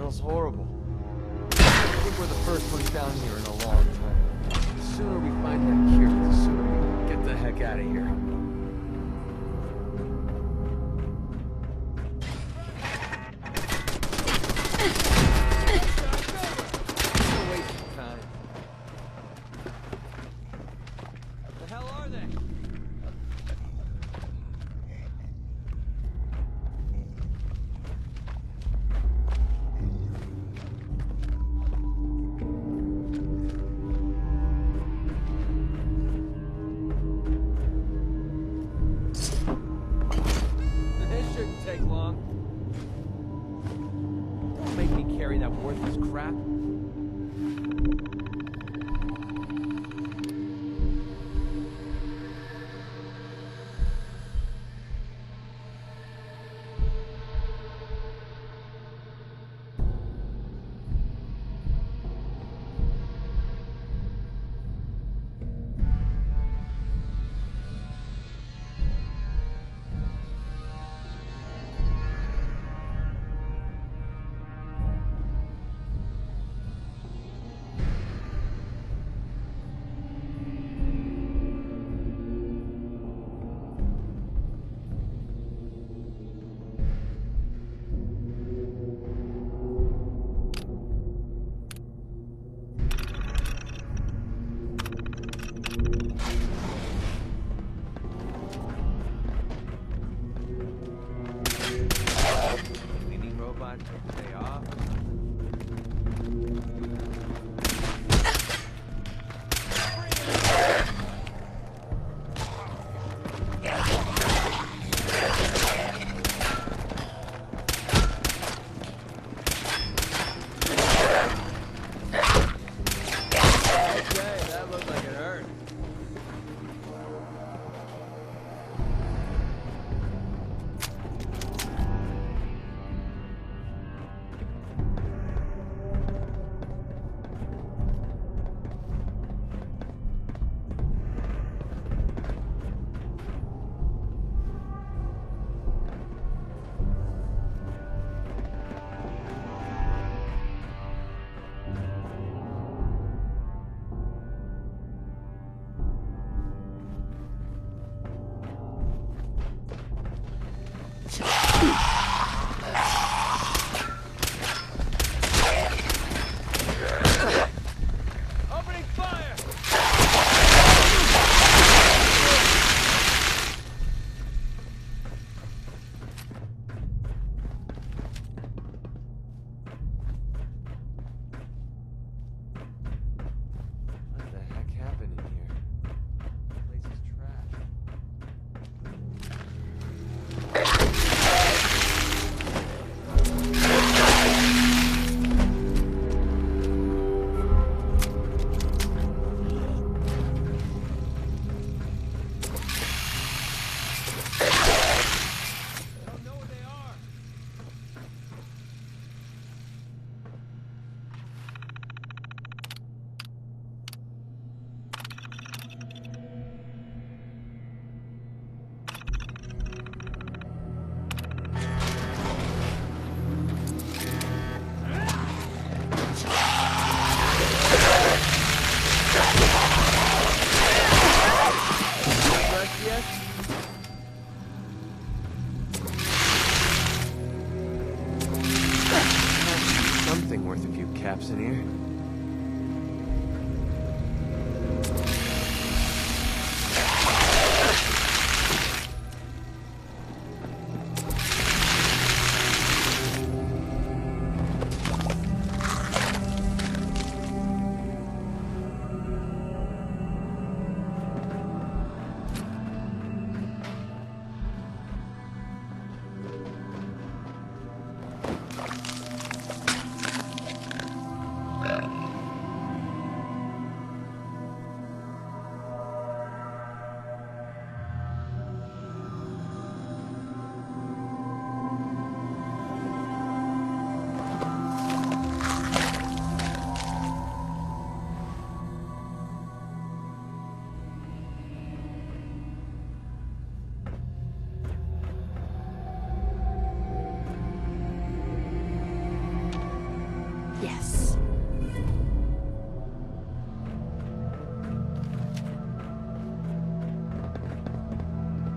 Smells horrible. I think we're the first ones down here in a long time. The sooner we find that cure, the sooner we can get the heck out of here. Take long. Don't make me carry that worthless crap.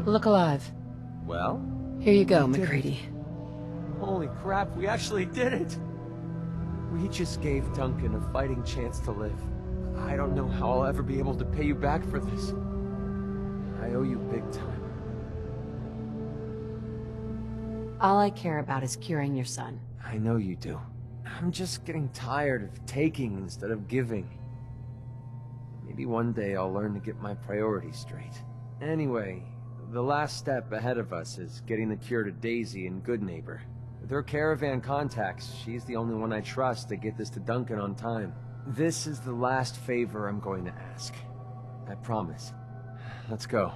Look alive. Well? Here you go, We did MacReady. it. Holy crap, we actually did it! We just gave Duncan a fighting chance to live. I don't know how I'll ever be able to pay you back for this. I owe you big time. All I care about is curing your son. I know you do. I'm just getting tired of taking instead of giving. Maybe one day I'll learn to get my priorities straight. Anyway, the last step ahead of us is getting the cure to Daisy and Goodneighbor. With her caravan contacts, she's the only one I trust to get this to Duncan on time. This is the last favor I'm going to ask. I promise. Let's go.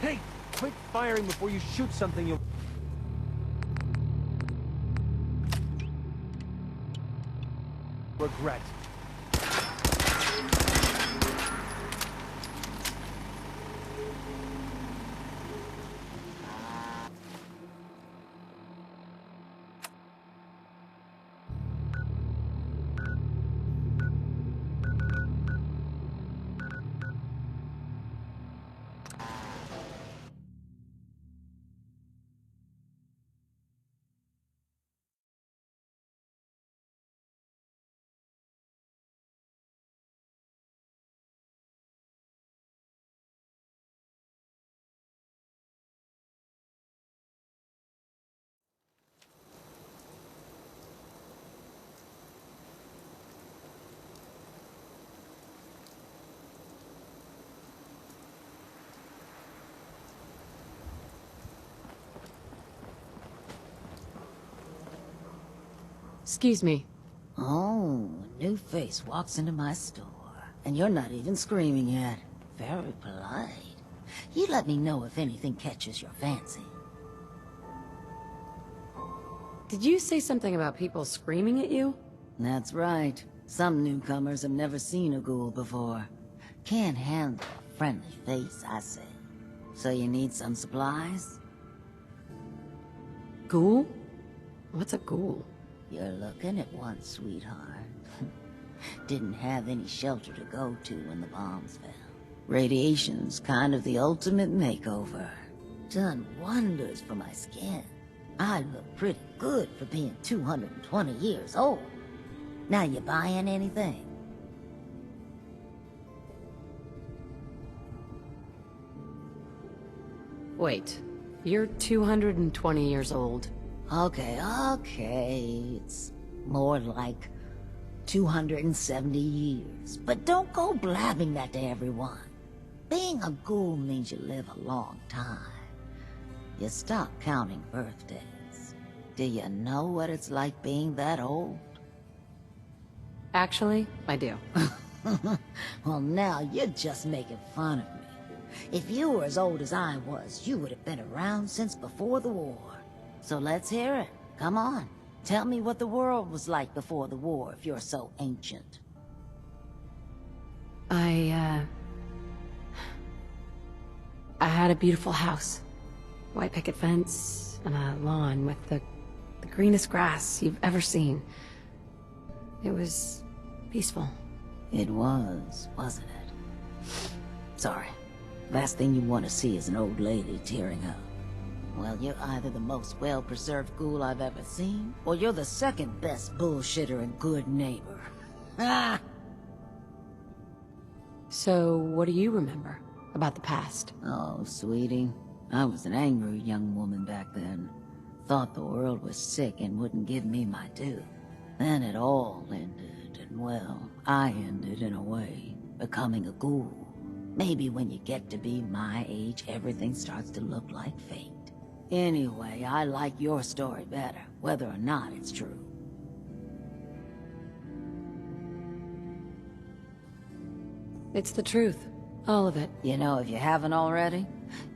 Hey! Quit firing before you shoot something you'll... regret. Excuse me. Oh, a new face walks into my store. And you're not even screaming yet. Very polite. You let me know if anything catches your fancy. Did you say something about people screaming at you? That's right. Some newcomers have never seen a ghoul before. Can't handle a friendly face, I say. So you need some supplies? Ghoul? What's a ghoul? You're looking at one, sweetheart. Didn't have any shelter to go to when the bombs fell. Radiation's kind of the ultimate makeover. Done wonders for my skin. I look pretty good for being 220 years old. Now you buying anything? Wait, you're 220 years old. Okay. It's more like 270 years. But don't go blabbing that to everyone. Being a ghoul means you live a long time. You stop counting birthdays. Do you know what it's like being that old? Actually, I do. Well, now you're just making fun of me. If you were as old as I was, you would have been around since before the war. So let's hear it. Come on. Tell me what the world was like before the war, if you're so ancient. I had a beautiful house. White picket fence, and a lawn with the greenest grass you've ever seen. It was peaceful. It was, wasn't it? Sorry. Last thing you want to see is an old lady tearing up. Well, you're either the most well-preserved ghoul I've ever seen, or you're the second best bullshitter and good neighbor. Ah! So, what do you remember about the past? Oh, sweetie. I was an angry young woman back then. Thought the world was sick and wouldn't give me my due. Then it all ended, and well, I ended in a way, becoming a ghoul. Maybe when you get to be my age, everything starts to look like fate. Anyway, I like your story better, whether or not it's true. It's the truth. All of it. You know, if you haven't already,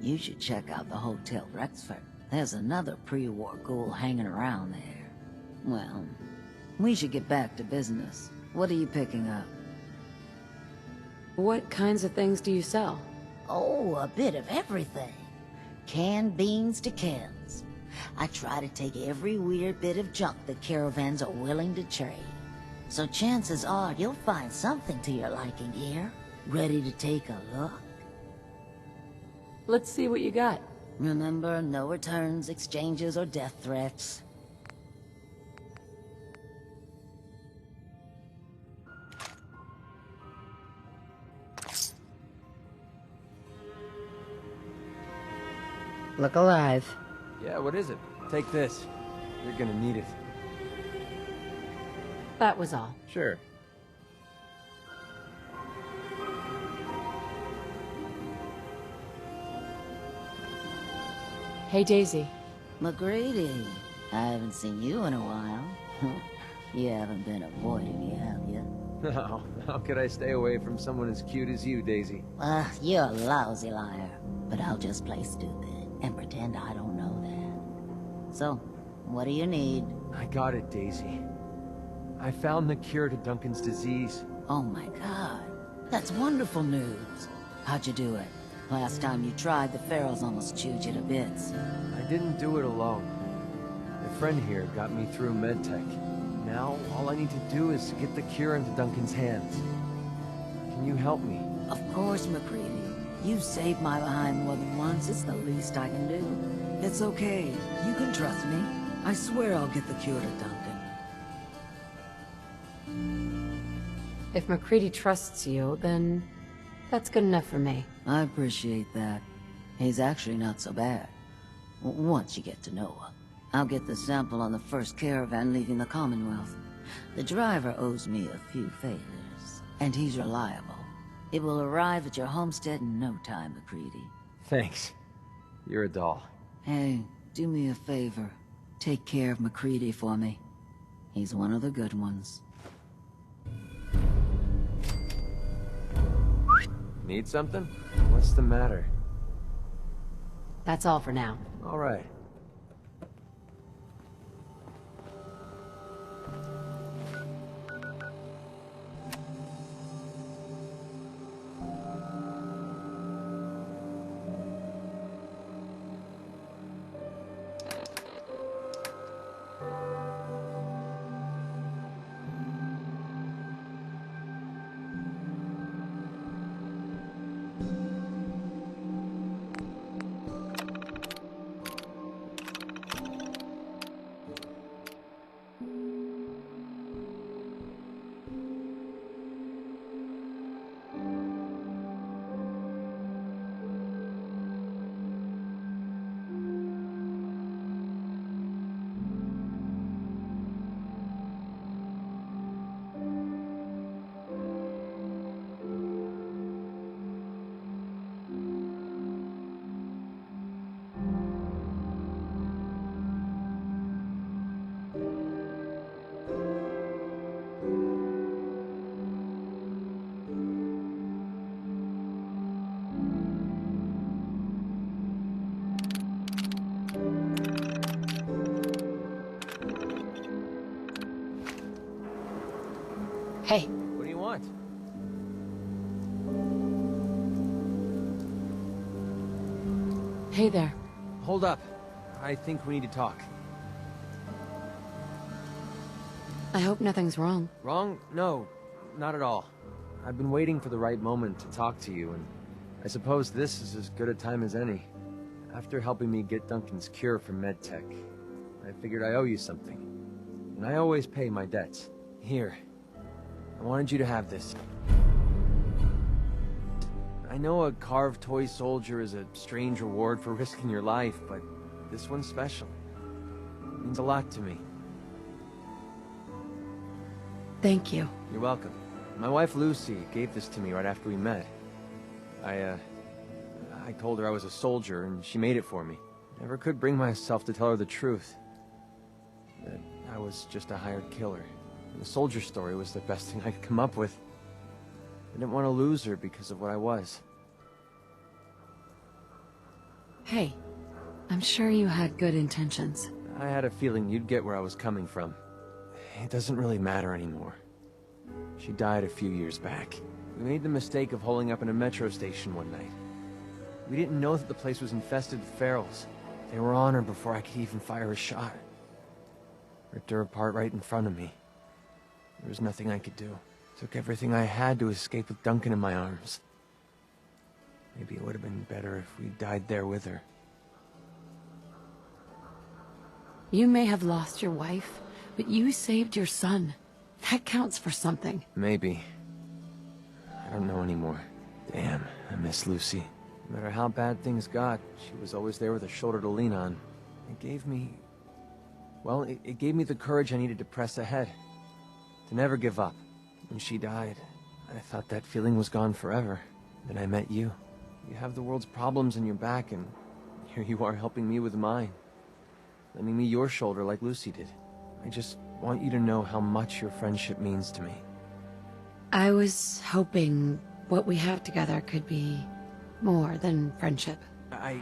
you should check out the Hotel Rexford. There's another pre-war ghoul hanging around there. Well, we should get back to business. What are you picking up? What kinds of things do you sell? Oh, a bit of everything. Canned beans to cans. I try to take every weird bit of junk the caravans are willing to trade. So chances are you'll find something to your liking here. Ready to take a look? Let's see what you got. Remember, no returns, exchanges, or death threats. Look alive. Yeah, what is it? Take this. You're gonna need it. That was all. Sure. Hey, Daisy. MacReady, I haven't seen you in a while. You haven't been avoiding me, have you? No, how could I stay away from someone as cute as you, Daisy? You're a lousy liar. But I'll just play stupid and pretend I don't know that. So, what do you need? I got it, Daisy. I found the cure to Duncan's disease. Oh my god. That's wonderful news. How'd you do it? Last time you tried, the Ferals almost chewed you to bits. I didn't do it alone. A friend here got me through MedTech. Now, all I need to do is to get the cure into Duncan's hands. Can you help me? Of course, MacReady. You've saved my behind more than once. It's the least I can do. It's okay. You can trust me. I swear I'll get the cure to Duncan. If MacReady trusts you, then that's good enough for me. I appreciate that. He's actually not so bad. Once you get to know him. I'll get the sample on the first caravan leaving the Commonwealth. The driver owes me a few favors, and he's reliable. It will arrive at your homestead in no time, MacReady. Thanks. You're a doll. Hey, do me a favor. Take care of MacReady for me. He's one of the good ones. Need something? What's the matter? That's all for now. All right. Hey. What do you want? Hey there. Hold up. I think we need to talk. I hope nothing's wrong. Wrong? No, not at all. I've been waiting for the right moment to talk to you, and I suppose this is as good a time as any. After helping me get Duncan's cure for MedTech, I figured I owe you something. And I always pay my debts. Here. I wanted you to have this. I know a carved toy soldier is a strange reward for risking your life, but this one's special. It means a lot to me. Thank you. You're welcome. My wife Lucy gave this to me right after we met. I told her I was a soldier, and she made it for me. Never could bring myself to tell her the truth. That I was just a hired killer. And the soldier story was the best thing I could come up with. I didn't want to lose her because of what I was. Hey, I'm sure you had good intentions. I had a feeling you'd get where I was coming from. It doesn't really matter anymore. She died a few years back. We made the mistake of holing up in a metro station one night. We didn't know that the place was infested with ferals. They were on her before I could even fire a shot. Ripped her apart right in front of me. There was nothing I could do. Took everything I had to escape with Duncan in my arms. Maybe it would have been better if we died there with her. You may have lost your wife, but you saved your son. That counts for something. Maybe. I don't know anymore. Damn, I miss Lucy. No matter how bad things got, she was always there with a shoulder to lean on. It gave me... well, it gave me the courage I needed to press ahead. To never give up. When she died, I thought that feeling was gone forever. Then I met you. You have the world's problems in your back, and here you are helping me with mine. Lending me your shoulder like Lucy did. I just want you to know how much your friendship means to me. I was hoping what we have together could be more than friendship. I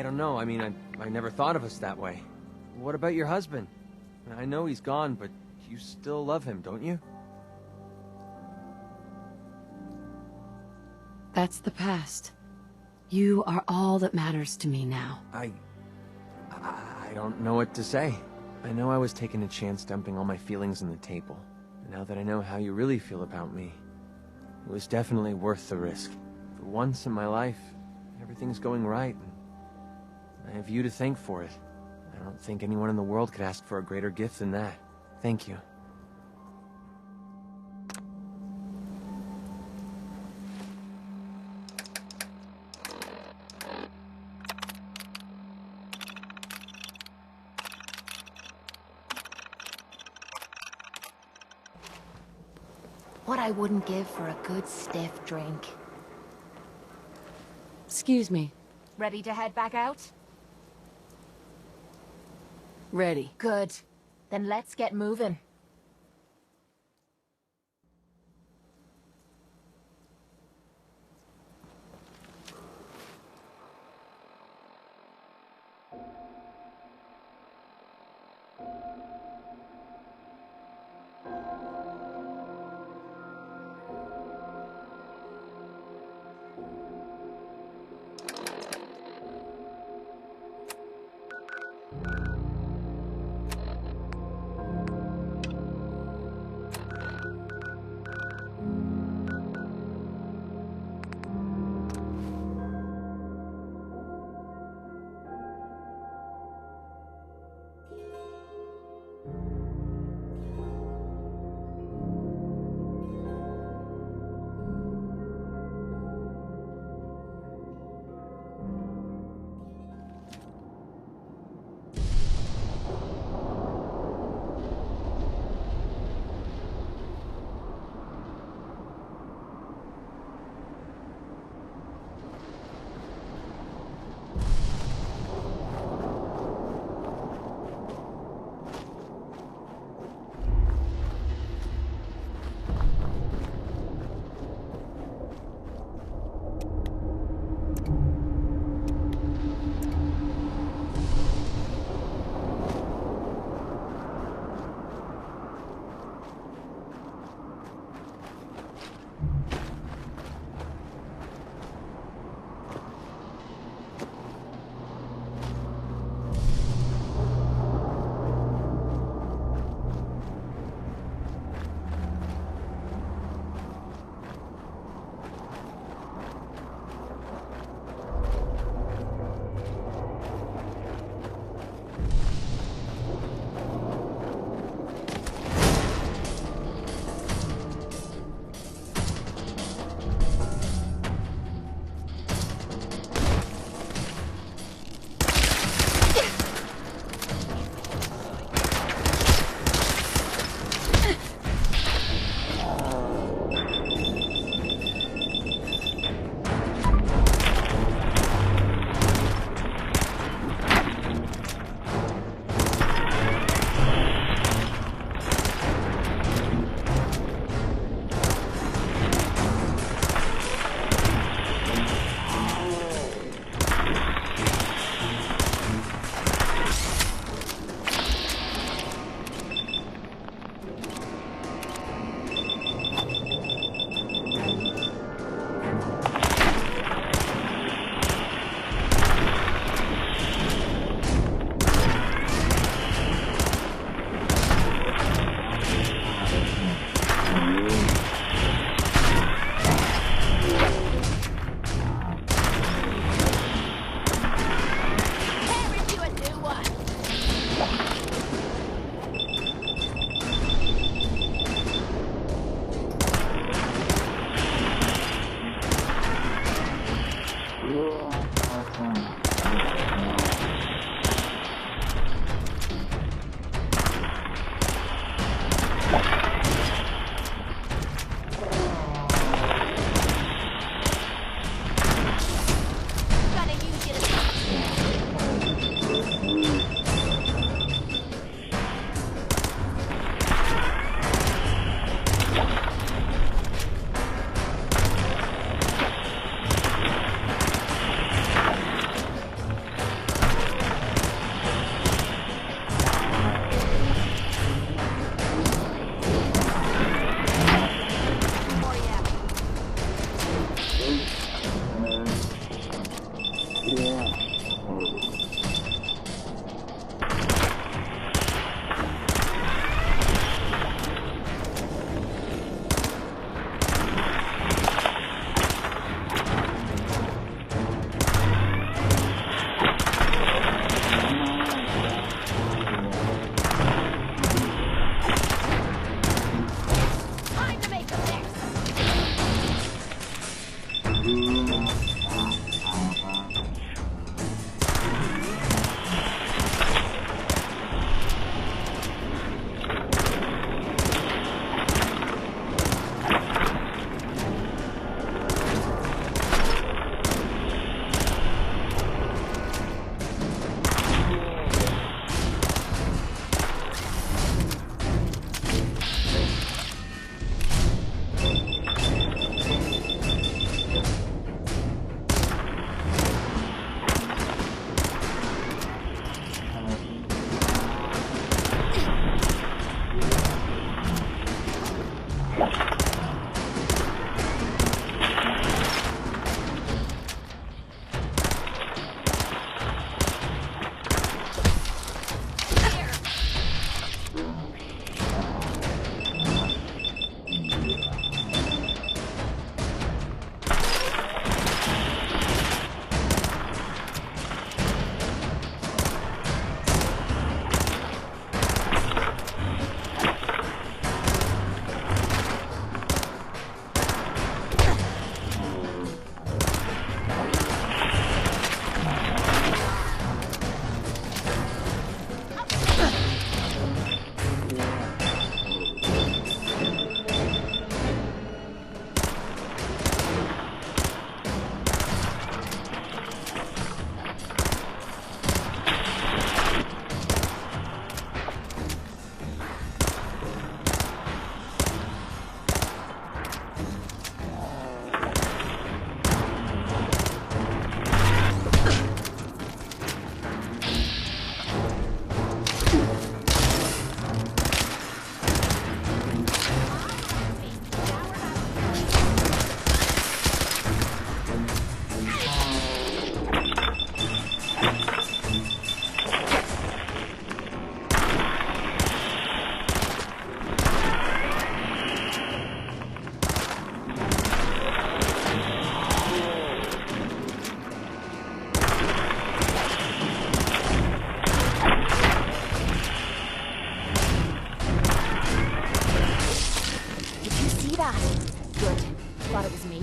don't know. I mean, I never thought of us that way. What about your husband? I know he's gone, but you still love him, don't you? That's the past. You are all that matters to me now. I don't know what to say. I know I was taking a chance dumping all my feelings on the table. And now that I know how you really feel about me, it was definitely worth the risk. For once in my life, everything's going right. And I have you to thank for it. I don't think anyone in the world could ask for a greater gift than that. Thank you. What I wouldn't give for a good stiff drink. Excuse me. Ready to head back out? Ready. Good. Then let's get moving. Good. Thought it was me.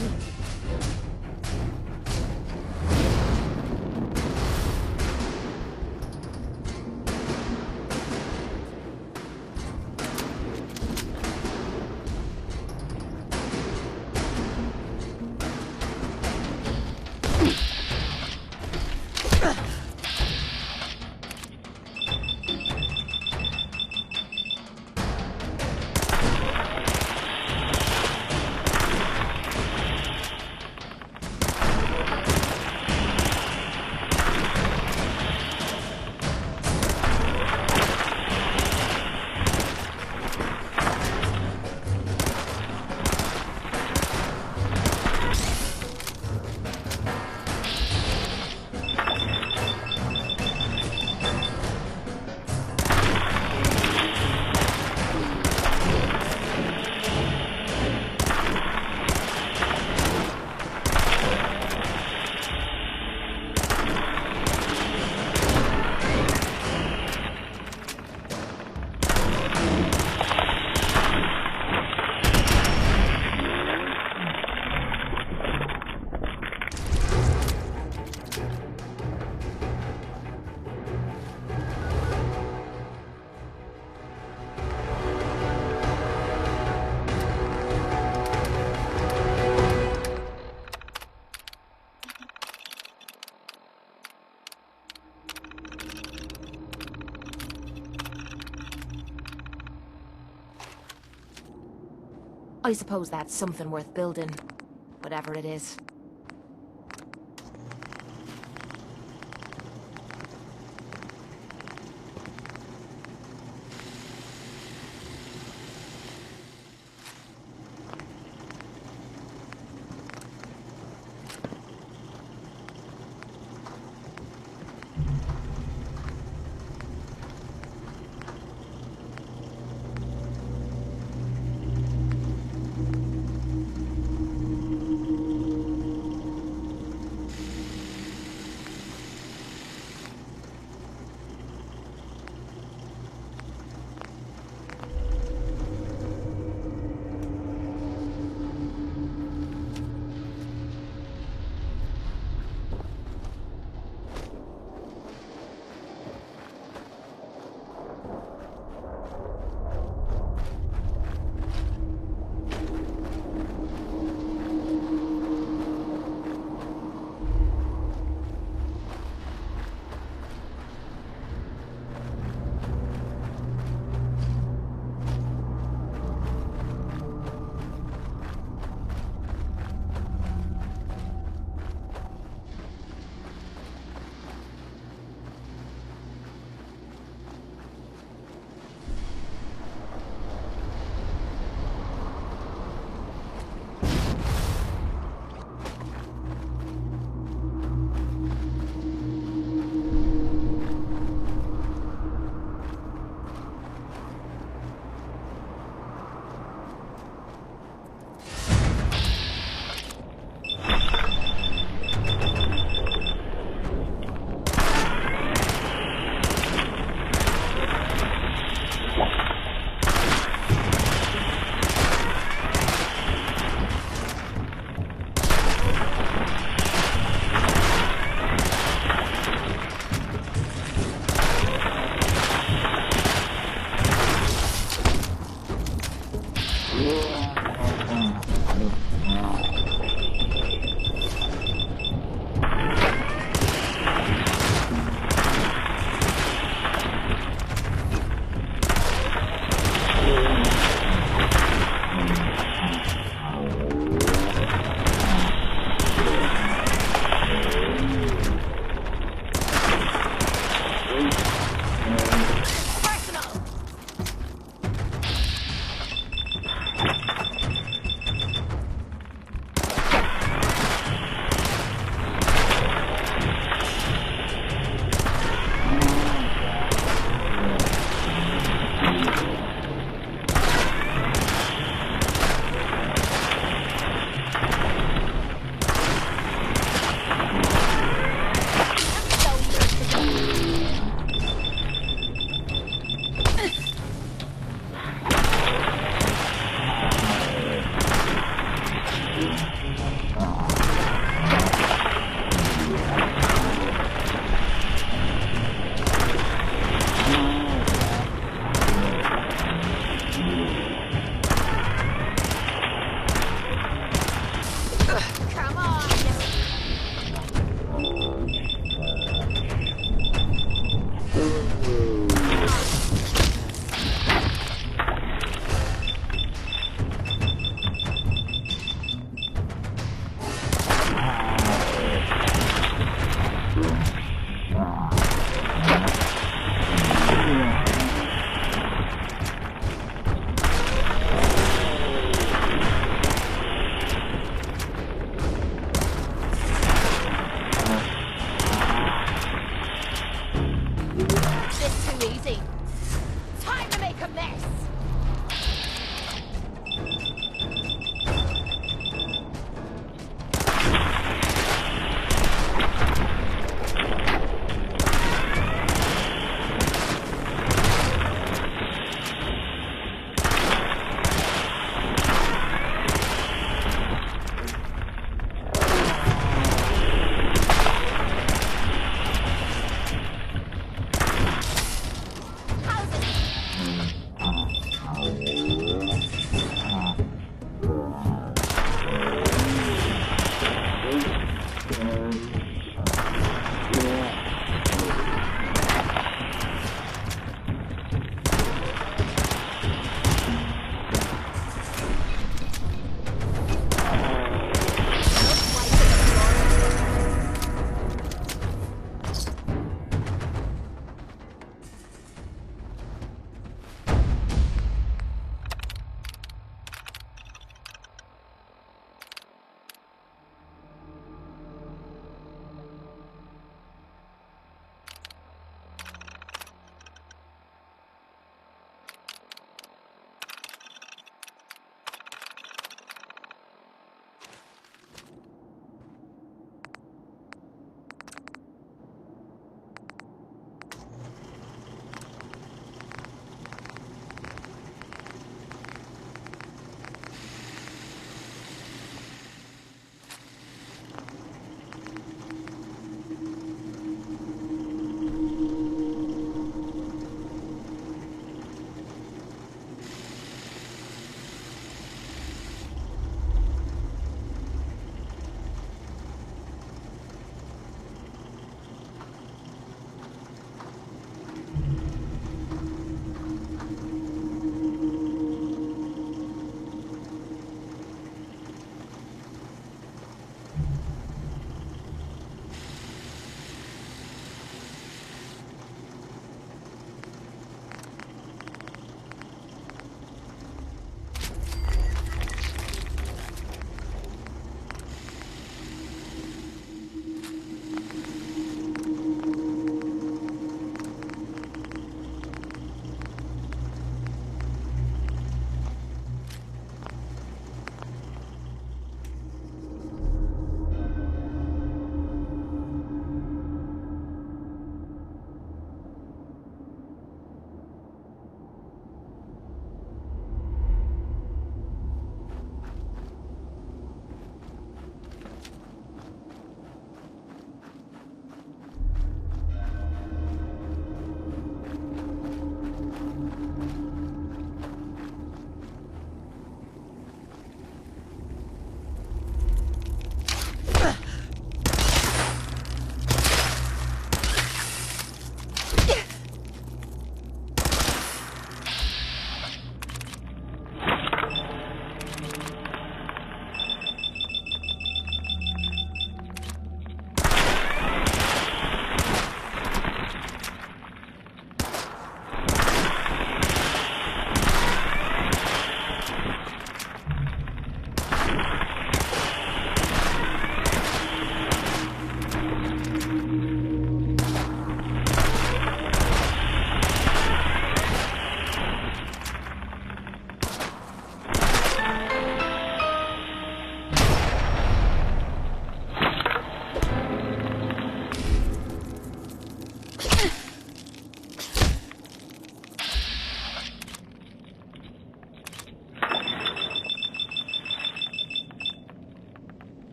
I suppose that's something worth building. Whatever it is.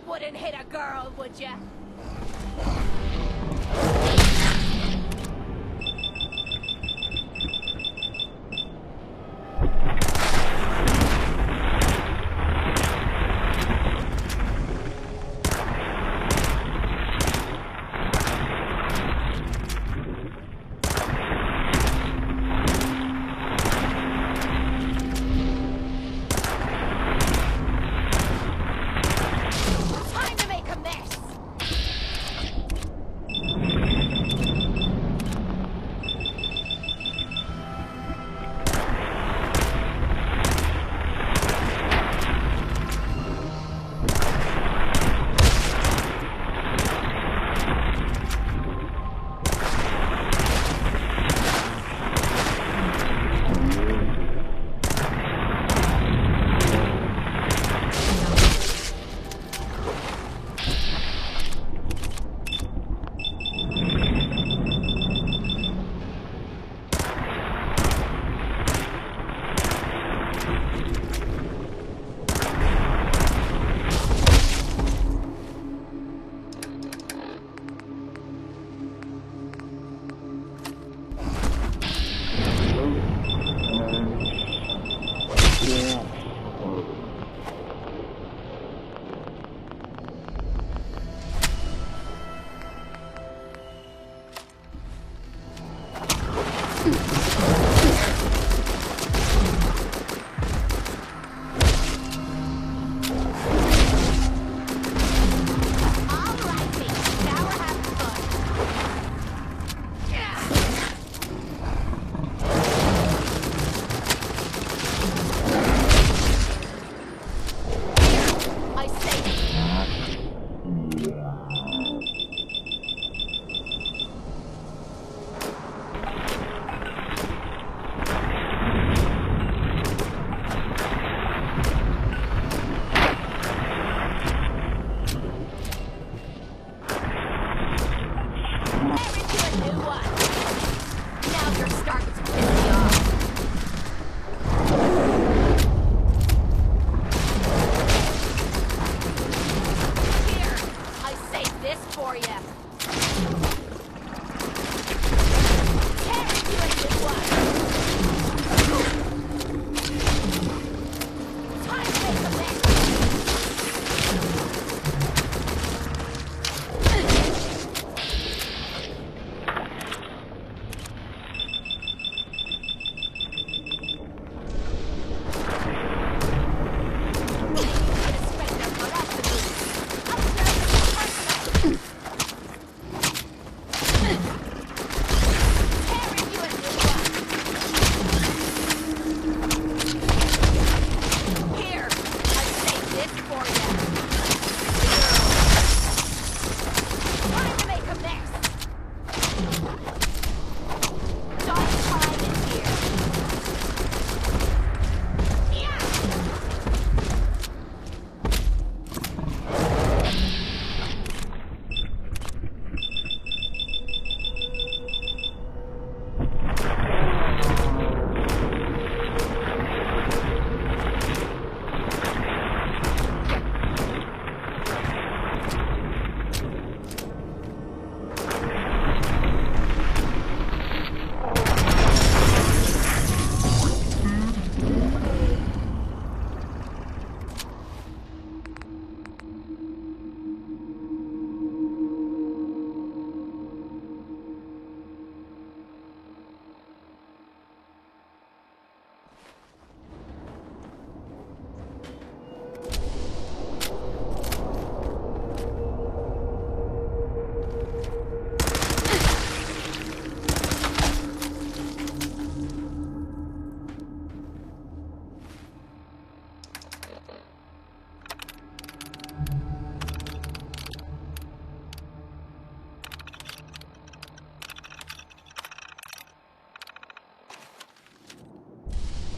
wouldn't hit a girl, would ya? Time to make a mess!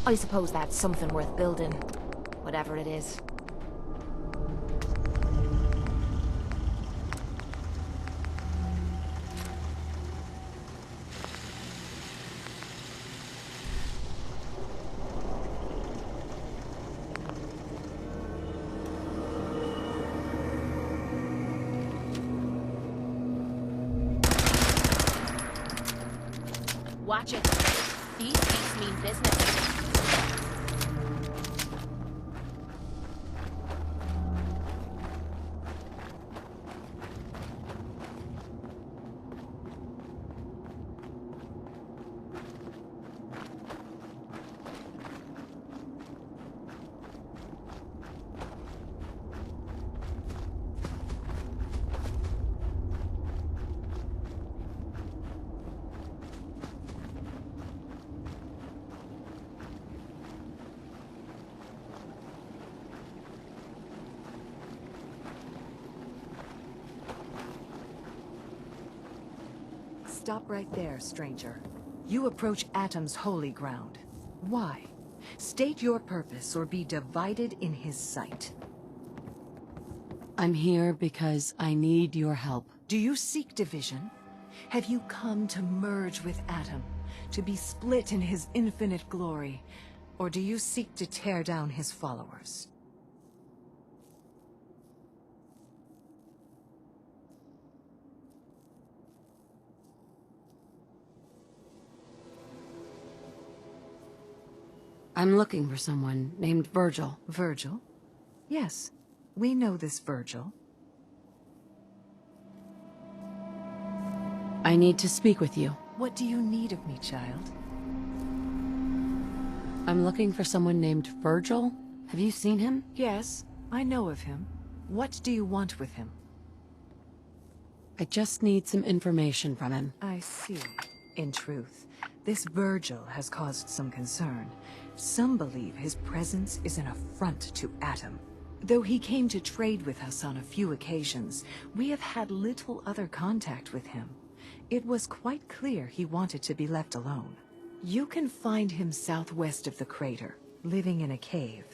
I suppose that's something worth building. Whatever it is. Watch it. These beats mean business. Stop right there, stranger. You approach Atom's holy ground. Why? State your purpose or be divided in his sight. I'm here because I need your help. Do you seek division? Have you come to merge with Atom, to be split in his infinite glory? Or do you seek to tear down his followers? I'm looking for someone named Virgil. Virgil? Yes, we know this Virgil. I need to speak with you. What do you need of me, child? I'm looking for someone named Virgil. Have you seen him? Yes, I know of him. What do you want with him? I just need some information from him. I see. In truth, this Virgil has caused some concern. Some believe his presence is an affront to Atom. Though he came to trade with us on a few occasions, we have had little other contact with him. It was quite clear he wanted to be left alone. You can find him southwest of the crater, living in a cave.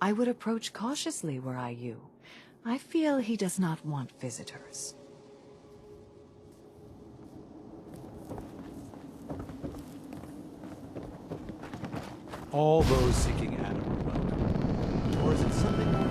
I would approach cautiously were I you. I feel he does not want visitors. All those seeking Atom are welcome. Or is it something more?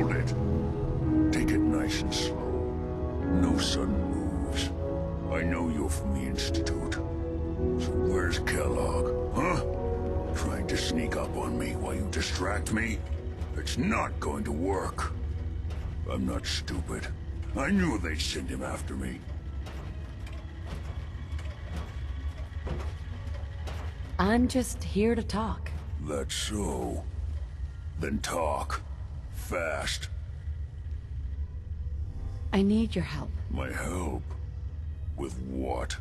Hold it. Take it nice and slow. No sudden moves. I know you're from the Institute. So where's Kellogg, huh? Trying to sneak up on me while you distract me? It's not going to work. I'm not stupid. I knew they'd send him after me. I'm just here to talk. That's so. Then talk. Fast. I need your help. My help? With what?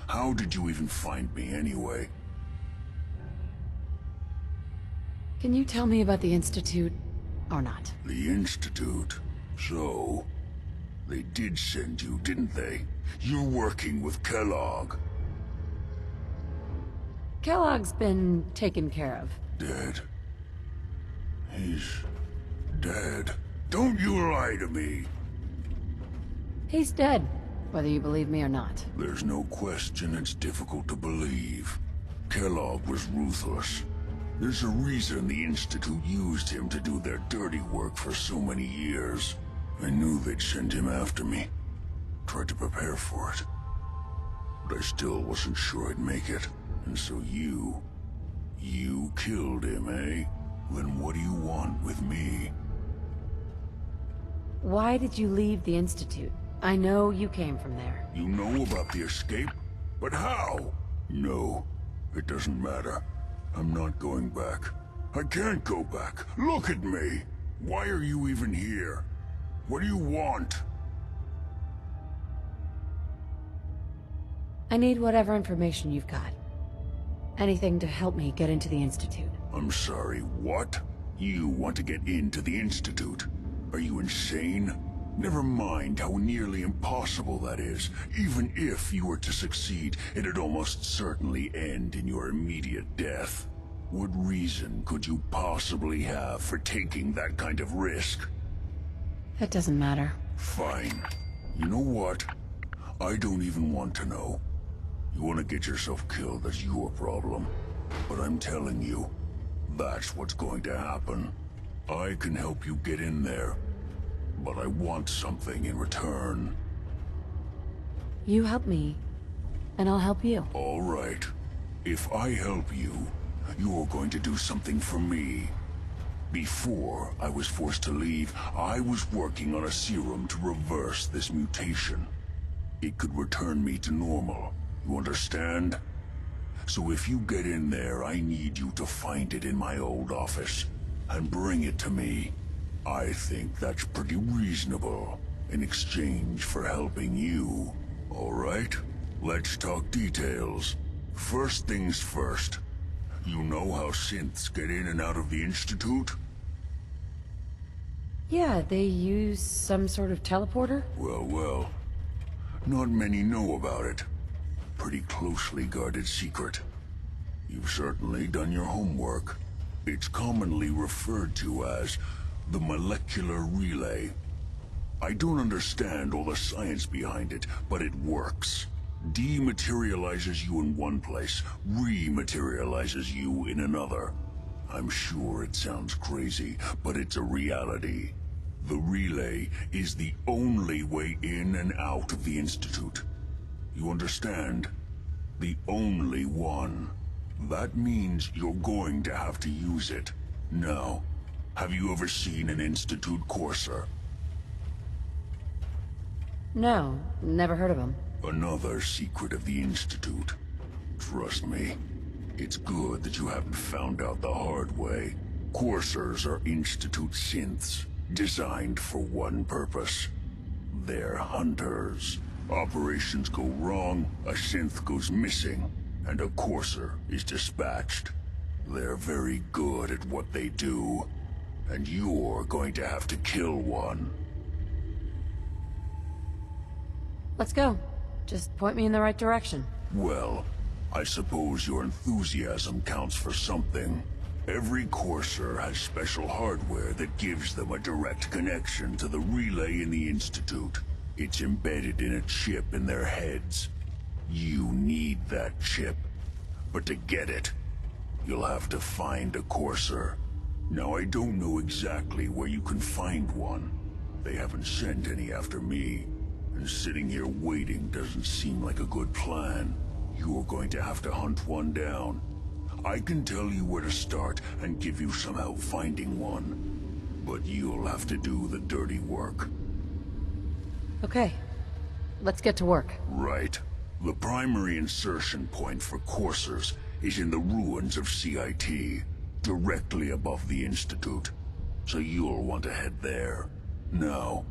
How did you even find me anyway? Can you tell me about the Institute, or not? The Institute? So? They did send you, didn't they? You're working with Kellogg. Kellogg's been taken care of. Dead? He's dead. Don't you lie to me! He's dead, whether you believe me or not. There's no question it's difficult to believe. Kellogg was ruthless. There's a reason the Institute used him to do their dirty work for so many years. I knew they'd send him after me. Tried to prepare for it. But I still wasn't sure I'd make it. And so you killed him, eh? Then what do you want with me? Why did you leave the Institute? I know you came from there. You know about the escape? But how? No, it doesn't matter. I'm not going back. I can't go back. Look at me! Why are you even here? What do you want? I need whatever information you've got. Anything to help me get into the Institute. I'm sorry, what? You want to get into the Institute? Are you insane? Never mind how nearly impossible that is. Even if you were to succeed, it'd almost certainly end in your immediate death. What reason could you possibly have for taking that kind of risk? That doesn't matter. Fine. You know what? I don't even want to know. You want to get yourself killed, that's your problem. But I'm telling you, that's what's going to happen. I can help you get in there, but I want something in return. You help me, and I'll help you. All right. If I help you, you're going to do something for me. Before I was forced to leave, I was working on a serum to reverse this mutation. It could return me to normal. You understand? So if you get in there, I need you to find it in my old office and bring it to me. I think that's pretty reasonable in exchange for helping you. All right? Let's talk details. First things first. You know how synths get in and out of the Institute? Yeah, they use some sort of teleporter? Well. Not many know about it. Pretty closely guarded secret. You've certainly done your homework. It's commonly referred to as the molecular relay. I don't understand all the science behind it, but it works. Dematerializes you in one place, rematerializes you in another. I'm sure it sounds crazy, but it's a reality. The relay is the only way in and out of the Institute. You understand? The only one. That means you're going to have to use it. Now, have you ever seen an Institute courser? No, never heard of them. Another secret of the Institute. Trust me, it's good that you haven't found out the hard way. Coursers are Institute synths, designed for one purpose. They're hunters. Operations go wrong, a synth goes missing, and a courser is dispatched. They're very good at what they do, and you're going to have to kill one. Let's go. Just point me in the right direction. Well, I suppose your enthusiasm counts for something. Every courser has special hardware that gives them a direct connection to the relay in the Institute. It's embedded in a chip in their heads. You need that chip. But to get it, you'll have to find a courser. Now, I don't know exactly where you can find one. They haven't sent any after me. And sitting here waiting doesn't seem like a good plan. You're going to have to hunt one down. I can tell you where to start and give you some help finding one. But you'll have to do the dirty work. Okay. Let's get to work. Right. The primary insertion point for coursers is in the ruins of CIT, directly above the Institute. So you'll want to head there. Now,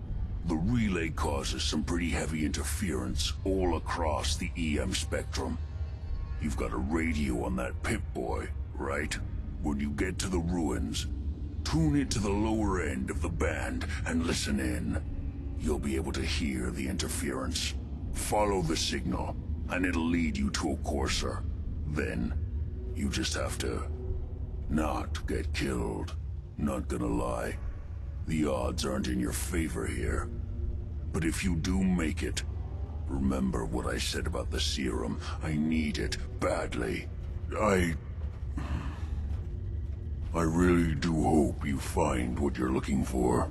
the relay causes some pretty heavy interference all across the EM spectrum. You've got a radio on that Pip-Boy, right? When you get to the ruins, tune it to the lower end of the band and listen in. You'll be able to hear the interference. Follow the signal, and it'll lead you to a courser. Then, you just have to not get killed. Not gonna lie, the odds aren't in your favor here. But if you do make it, remember what I said about the serum. I need it badly. I really do hope you find what you're looking for.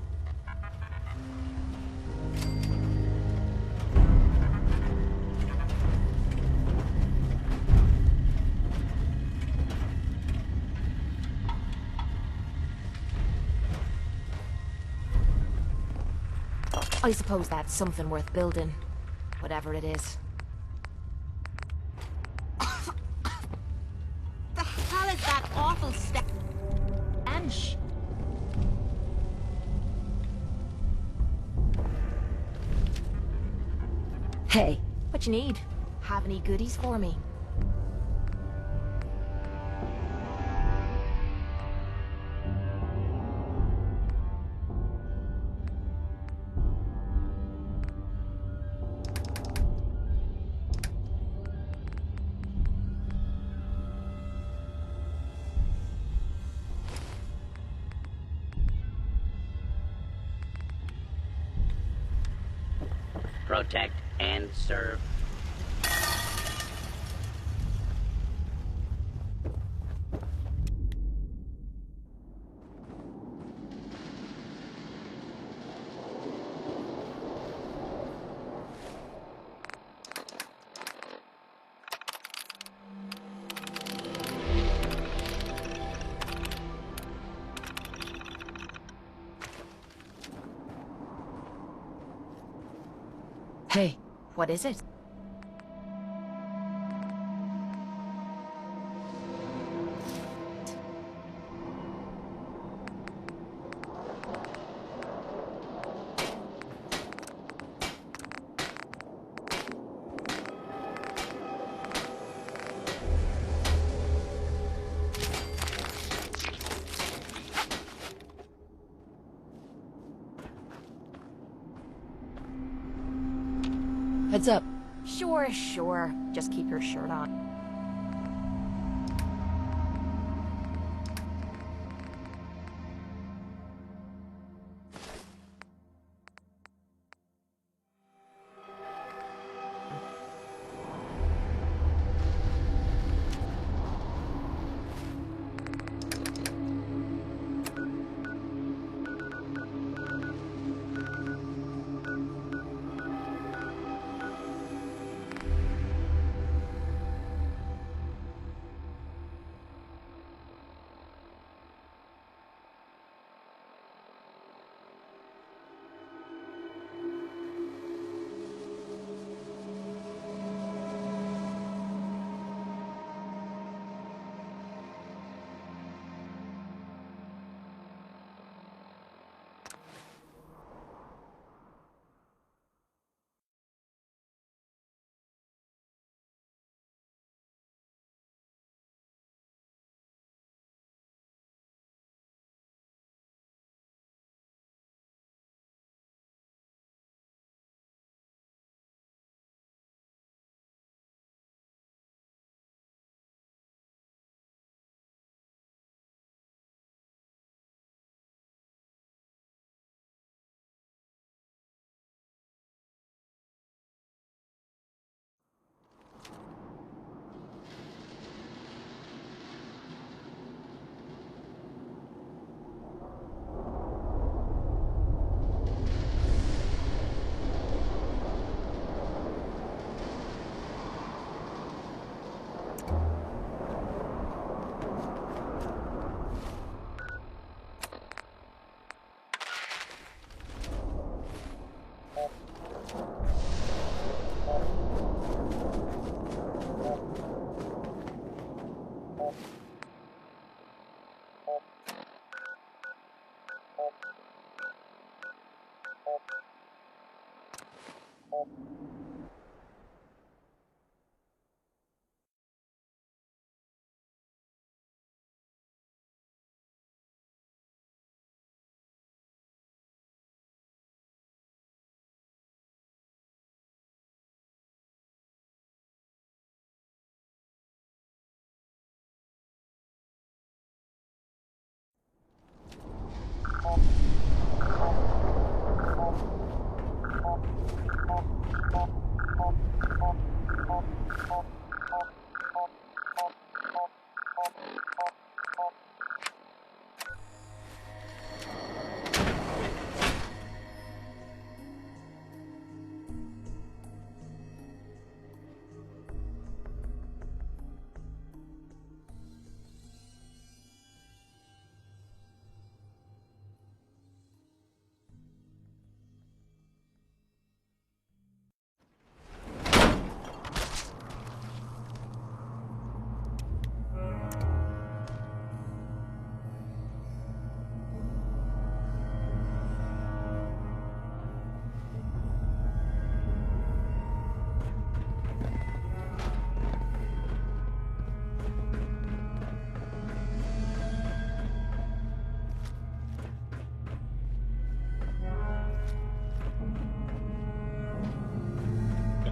I suppose that's something worth building. Whatever it is. The hell is that awful stench? Hey. What you need? Have any goodies for me? Protect and serve. Hey. What is it? Heads up. Sure. Just keep your shirt on.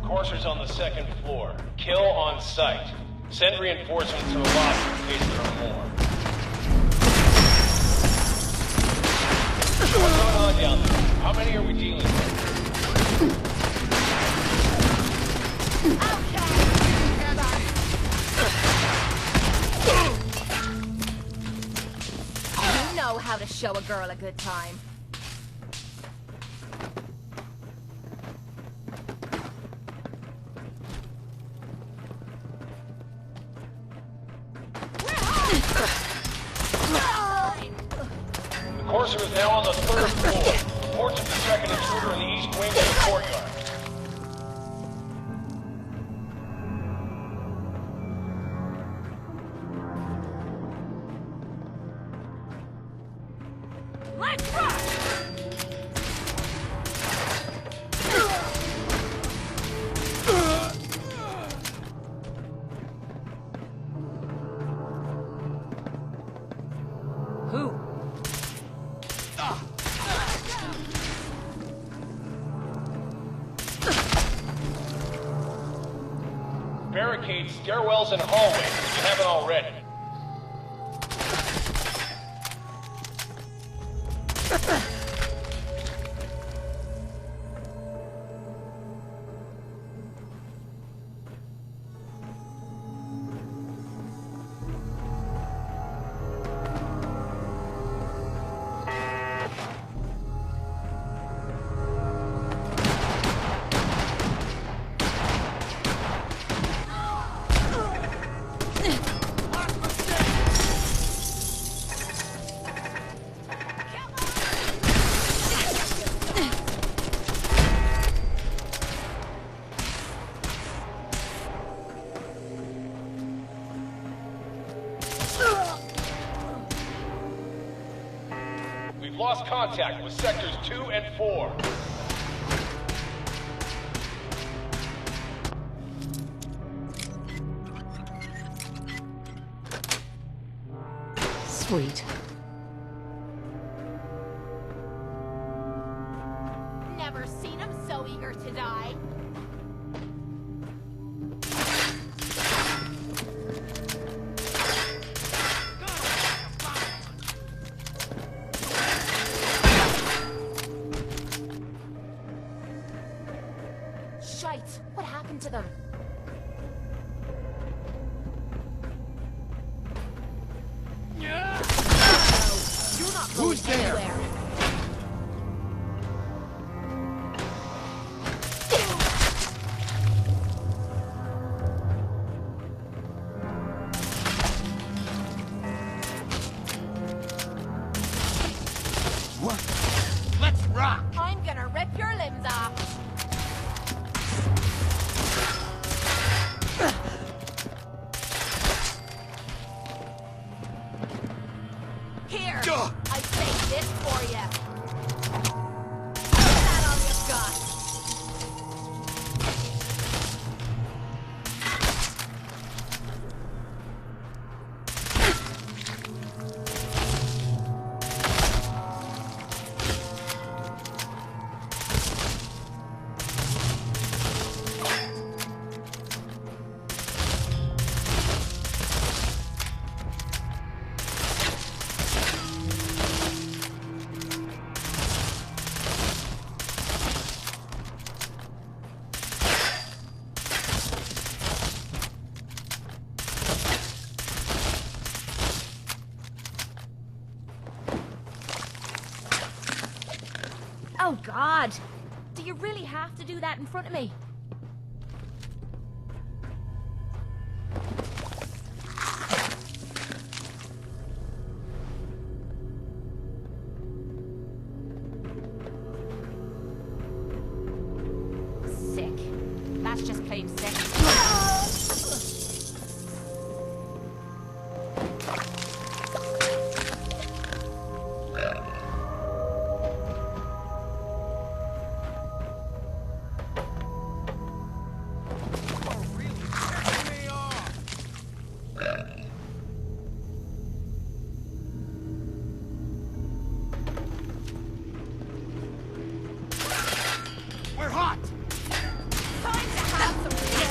Courser's on the second floor. Kill on sight. Send reinforcements to the lobby in case there are more. What's going on down there? How many are we dealing with? You know how to show a girl a good time. The Courser is now on the third floor. Reports of the second intruder in the east wing of the courtyard. Let's rock! Barricade stairwells and hallways if you haven't already. We've lost contact with sectors 2 and 4. Sweet. Never seen him so eager to die. Shite! What happened to them? You're not going anywhere. What? Let's rock! I'm gonna rip your limbs off. Here, I saved this for you. Oh, God! Do you really have to do that in front of me? Sick. That's just plain sick. We're hot! Time to have some fun.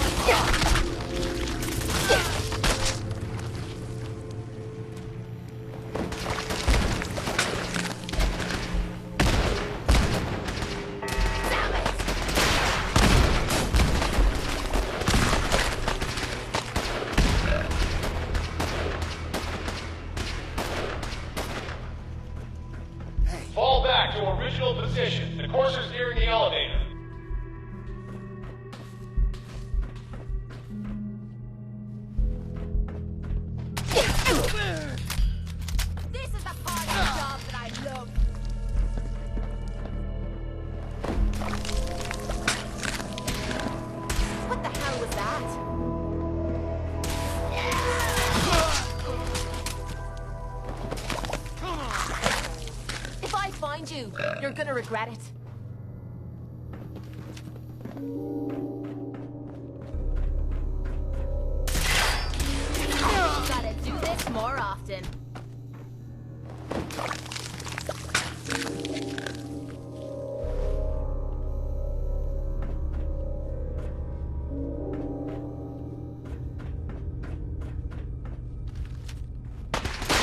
Fall back to original position. The courser's nearing the elevator. This is the part of the job that I love. What the hell was that? If I find you, you're gonna regret it. Gotta do this more often.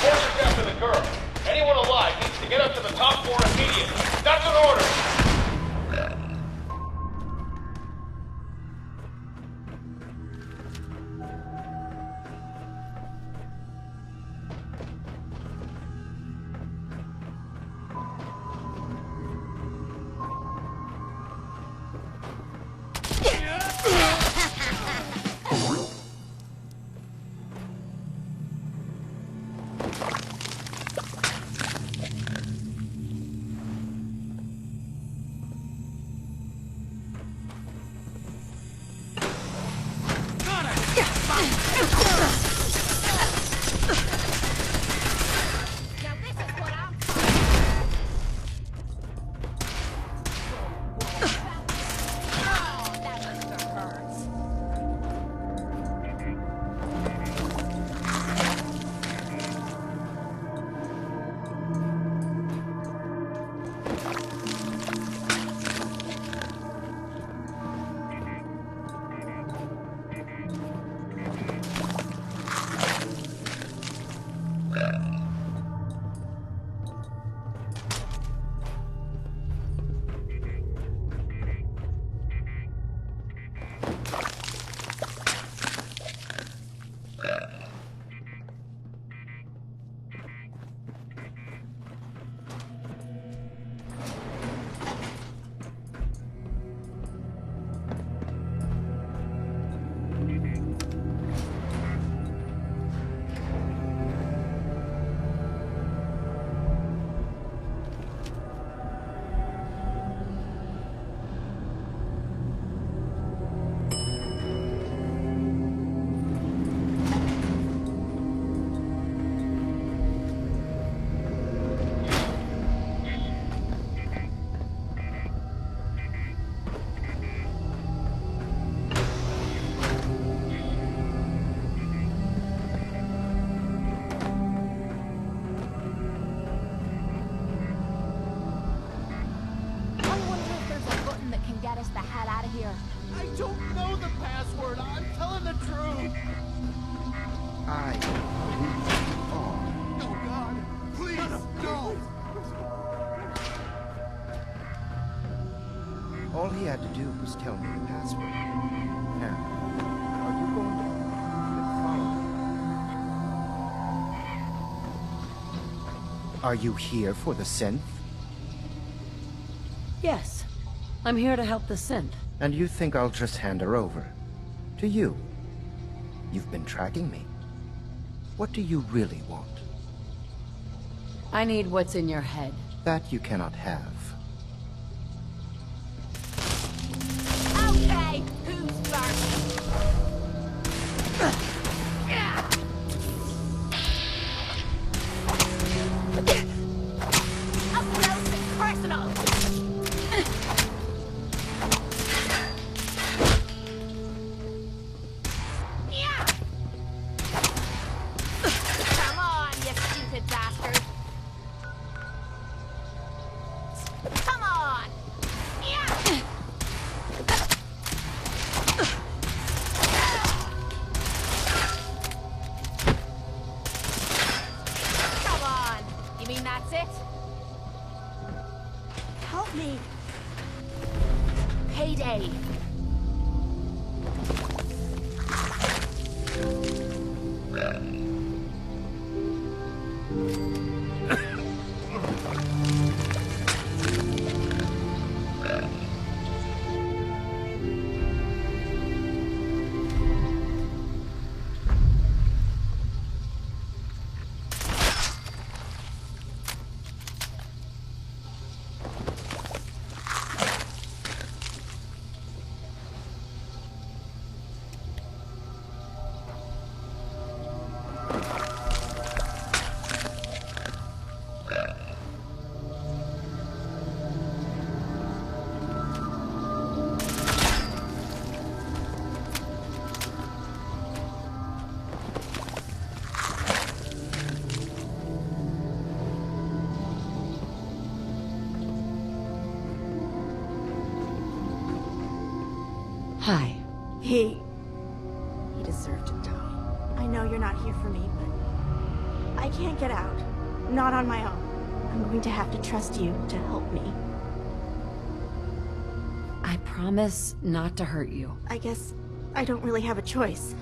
Courser's after the girl. Anyone alive needs to get up to the top floor immediately. That's an order. I don't know the password. I'm telling the truth. I No, God. Please, no. All he had to do was tell me the password. Now, are you going to follow me? Are you here for the synth? Yes. I'm here to help the synth. And you think I'll just hand her over? To you? You've been tracking me. What do you really want? I need what's in your head. That you cannot have. Okay, who's first? Up close and personal. Come on, you stupid bastard. Come on. Come on. You mean that's it? Help me. Payday. Hi. He deserved to die. I know you're not here for me, but I can't get out. Not on my own. I'm going to have to trust you to help me. I promise not to hurt you. I guess I don't really have a choice,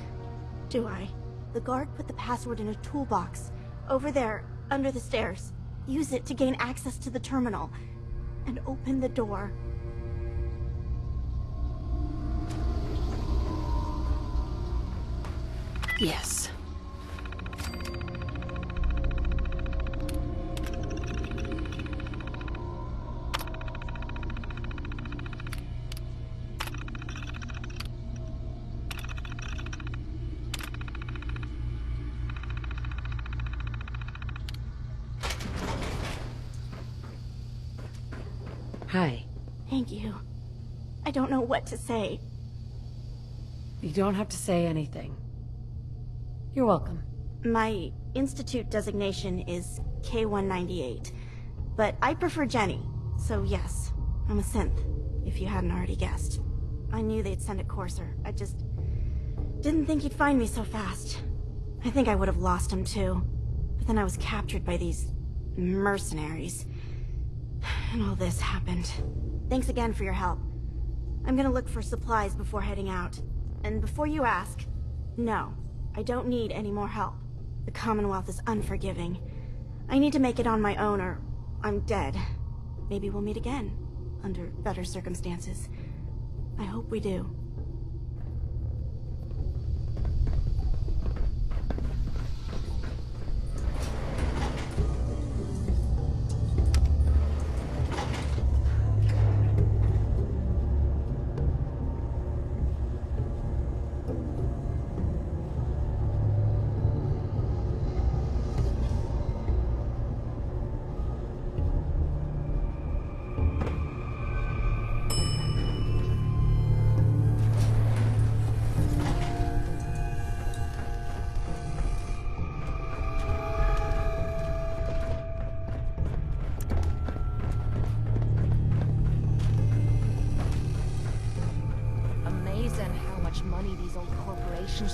do I? The guard put the password in a toolbox, over there, under the stairs. Use it to gain access to the terminal, and open the door. Yes. Hi. Thank you. I don't know what to say. You don't have to say anything. You're welcome. My Institute designation is K-198, but I prefer Jenny, so yes, I'm a synth, if you hadn't already guessed. I knew they'd send a courser, I just didn't think he'd find me so fast. I think I would have lost him too, but then I was captured by these mercenaries, and all this happened. Thanks again for your help. I'm gonna look for supplies before heading out, and before you ask, no. I don't need any more help. The Commonwealth is unforgiving. I need to make it on my own or I'm dead. Maybe we'll meet again, under better circumstances. I hope we do.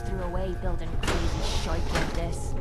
Threw away building crazy shite like this.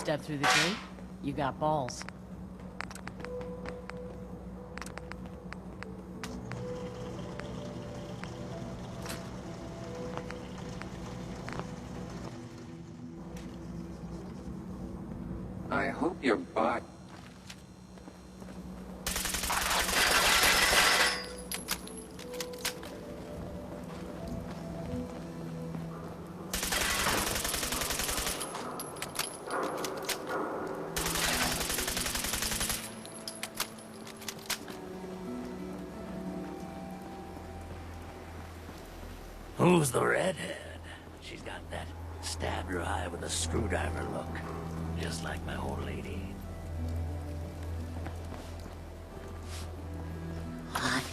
step through the gate, you got balls. I hope your bot. Who's the redhead? She's got that stab your eye with a screwdriver look. Just like my old lady.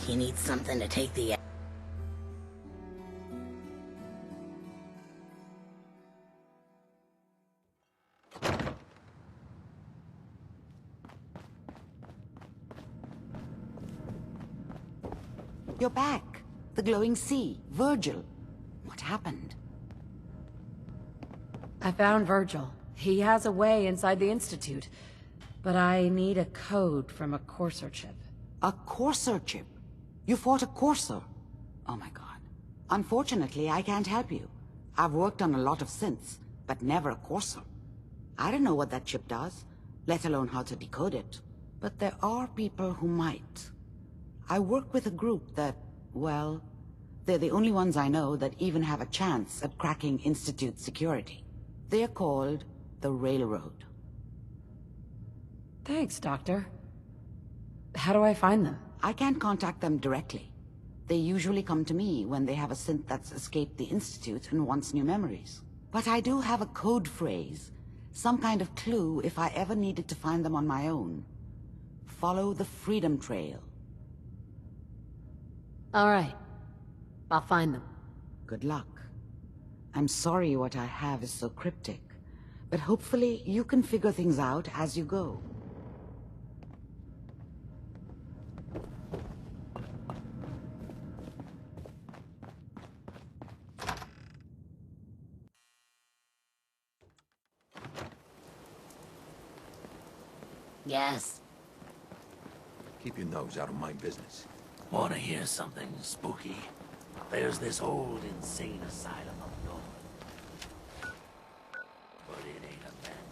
You need something to take the... You're back. The glowing sea. Virgil. What happened? I found Virgil. He has a way inside the Institute. But I need a code from a Courser chip. A Courser chip? You fought a Courser? Oh my god. Unfortunately, I can't help you. I've worked on a lot of synths, but never a Courser. I don't know what that chip does, let alone how to decode it. But there are people who might. I work with a group that, well, they're the only ones I know that even have a chance at cracking Institute security. They're called the Railroad. Thanks, Doctor. How do I find them? I can't contact them directly. They usually come to me when they have a synth that's escaped the Institute and wants new memories. But I do have a code phrase, some kind of clue if I ever needed to find them on my own. Follow the Freedom Trail. All right. I'll find them. Good luck. I'm sorry what I have is so cryptic, but hopefully you can figure things out as you go. Yes. Keep your nose out of my business. Wanna hear something spooky? There's this old insane asylum up north. But it ain't abandoned.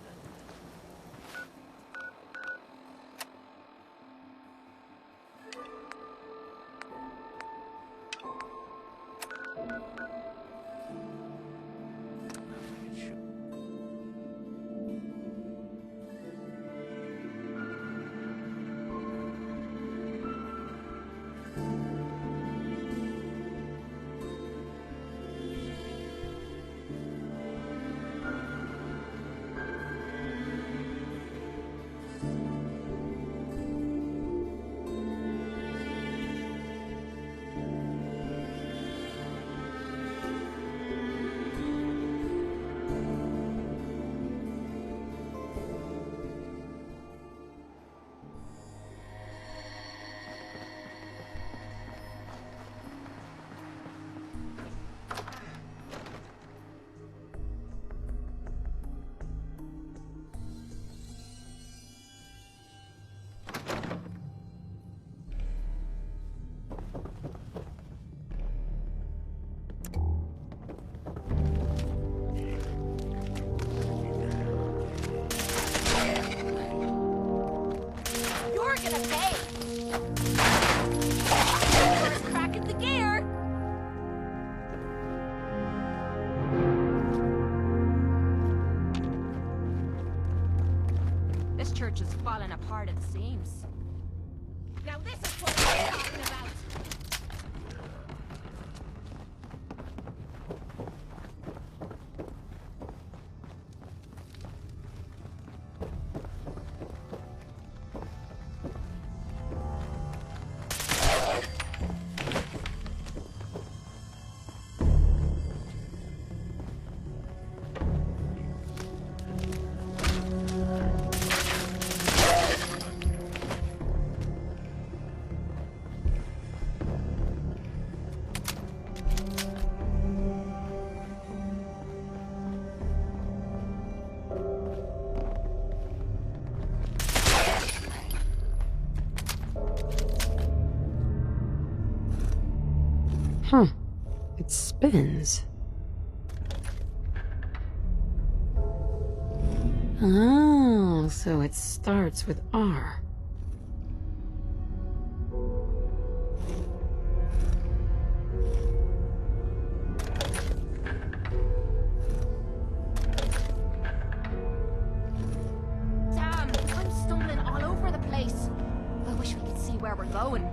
Is falling apart at the seams. Now this is what I'm talking about. Huh. It spins. Oh, so it starts with R. Damn, I'm stumbling all over the place. I wish we could see where we're going.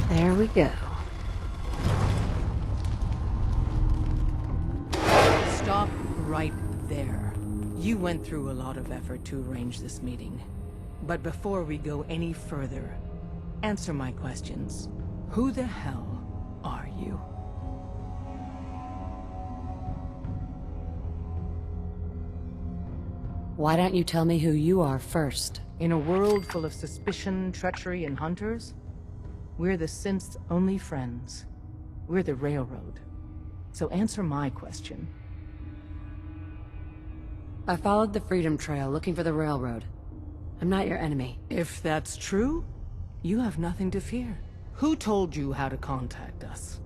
There we go. Stop right there. You went through a lot of effort to arrange this meeting. But before we go any further, answer my questions. Who the hell are you? Why don't you tell me who you are first? In a world full of suspicion, treachery, and hunters, we're the synth's only friends. We're the Railroad. So answer my question. I followed the Freedom Trail looking for the Railroad. I'm not your enemy. If that's true, you have nothing to fear. Who told you how to contact us?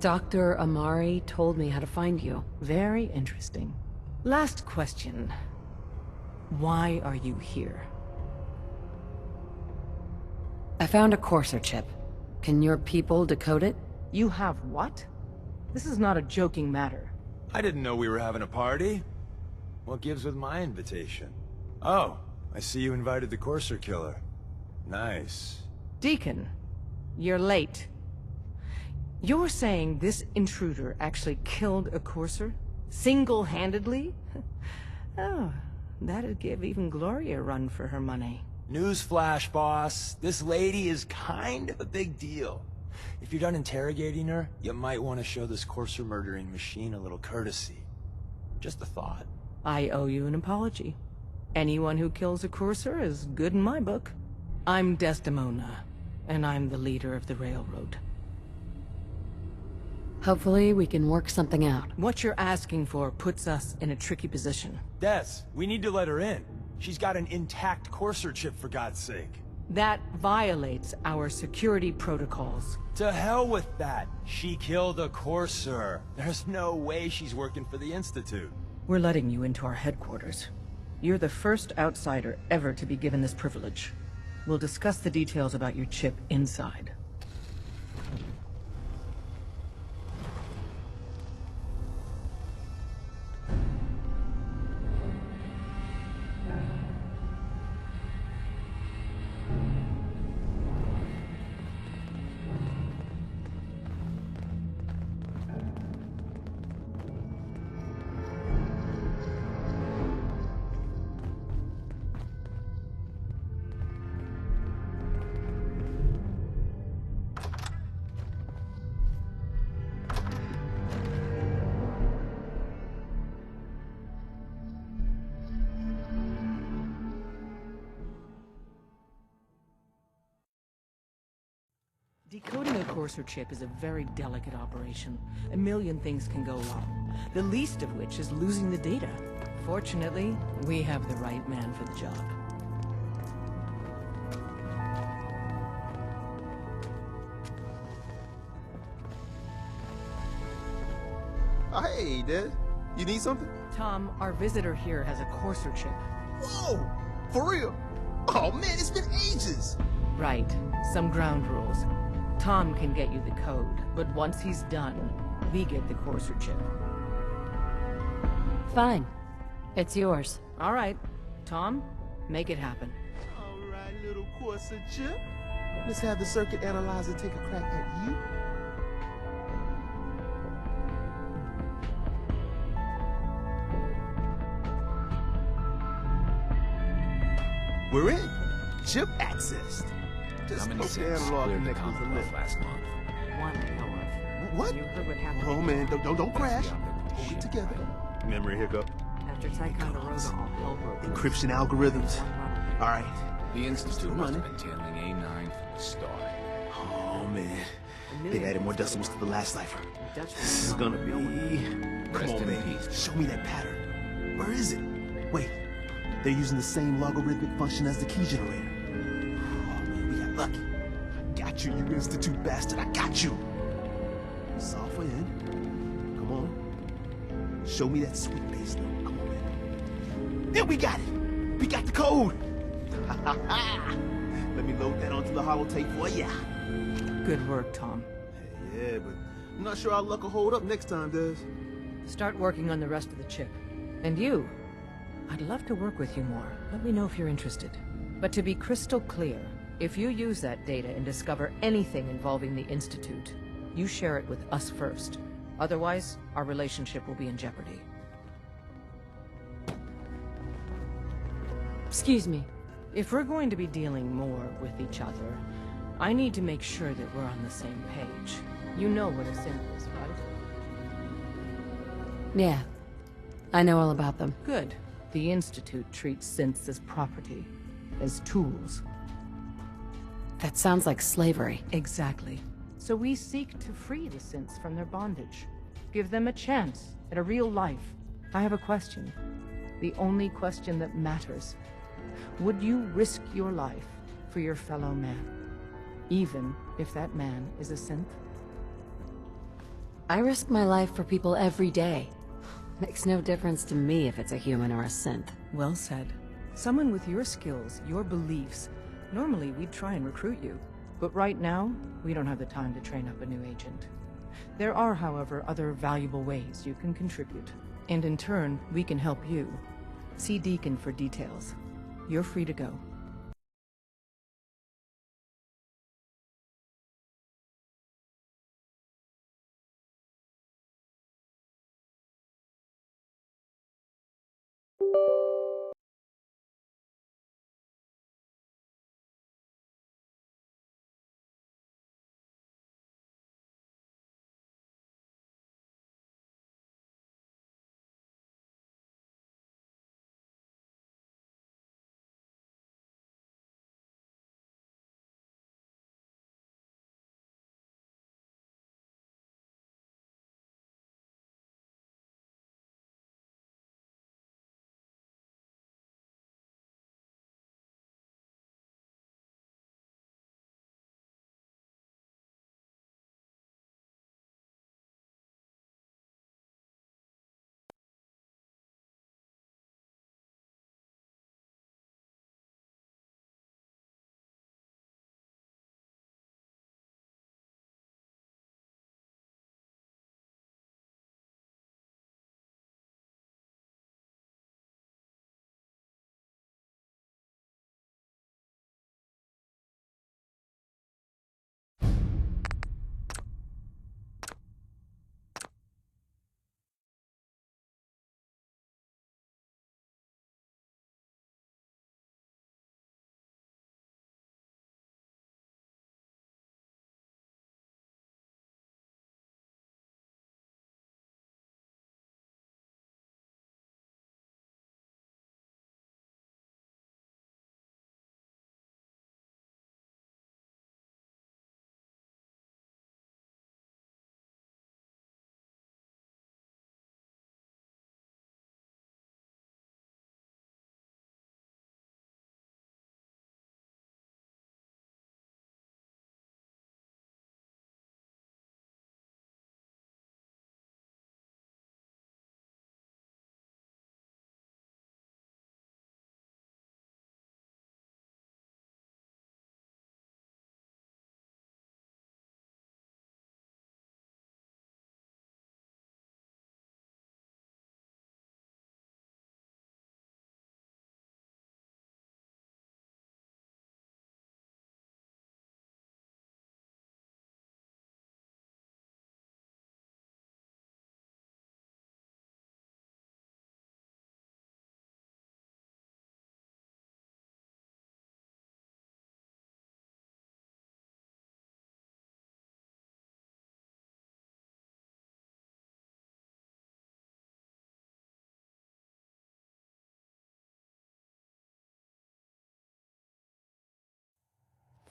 Dr. Amari told me how to find you. Very interesting. Last question. Why are you here? I found a Courser chip. Can your people decode it? You have what? This is not a joking matter. I didn't know we were having a party. What gives with my invitation? Oh, I see you invited the Courser killer. Nice. Deacon, you're late. You're saying this intruder actually killed a Courser? Single-handedly? Oh, that'd give even Gloria a run for her money. Newsflash, boss. This lady is kind of a big deal. If you're done interrogating her, you might want to show this Courser murdering machine a little courtesy. Just a thought. I owe you an apology. Anyone who kills a Courser is good in my book. I'm Desdemona, and I'm the leader of the Railroad. Hopefully we can work something out. What you're asking for puts us in a tricky position. Des, we need to let her in. She's got an intact Courser chip, for God's sake. That violates our security protocols. To hell with that. She killed a Courser. There's no way she's working for the Institute. We're letting you into our headquarters. You're the first outsider ever to be given this privilege. We'll discuss the details about your chip inside. Decoding a Courser chip is a very delicate operation. A million things can go wrong, the least of which is losing the data. Fortunately, we have the right man for the job. Hey, Des. You need something? Tom, our visitor here has a Courser chip. Whoa! For real? Oh man, it's been ages! Right. Some ground rules. Tom can get you the code, but once he's done, we get the Courser chip. Fine. It's yours. All right. Tom, make it happen. All right, little Courser chip. Let's have the circuit analyzer take a crack at you. We're in. Chip accessed. Just How many poke the cities analog cleared the connectors a Commonwealth little. last month? one I know of. What? You heard what happened. Oh man, don't crash. Hold it together. Memory hiccup. After Ticonderoga, all hell broke loose. Encryption algorithms. All right. The Institute must have been tailing A9 from the start. Oh man, they've added more decimals to the last cipher. This is gonna be. Come on, baby. Show me that pattern. Where is it? Wait, they're using the same logarithmic function as the key generator. Oh man, we got lucky. I got you, you Institute bastard. I got you. Software in. Come on. Show me that sweet bass note. Come on, man. Then we got it. We got the code. Let me load that onto the holotape for ya. Good work, Tom. Yeah, but I'm not sure our luck will hold up next time, Des. Start working on the rest of the chip. And you, I'd love to work with you more. Let me know if you're interested. But to be crystal clear, if you use that data and discover anything involving the Institute, you share it with us first. Otherwise, our relationship will be in jeopardy. Excuse me. If we're going to be dealing more with each other, I need to make sure that we're on the same page. You know what a synth is, right? Yeah. I know all about them. Good. The Institute treats synths as property, as tools. That sounds like slavery. Exactly. So we seek to free the synths from their bondage. Give them a chance at a real life. I have a question. The only question that matters. Would you risk your life for your fellow man? Even if that man is a synth? I risk my life for people every day. Makes no difference to me if it's a human or a synth. Well said. Someone with your skills, your beliefs. Normally we'd try and recruit you. But right now, we don't have the time to train up a new agent. There are, however, other valuable ways you can contribute. And in turn, we can help you. See Deacon for details. You're free to go.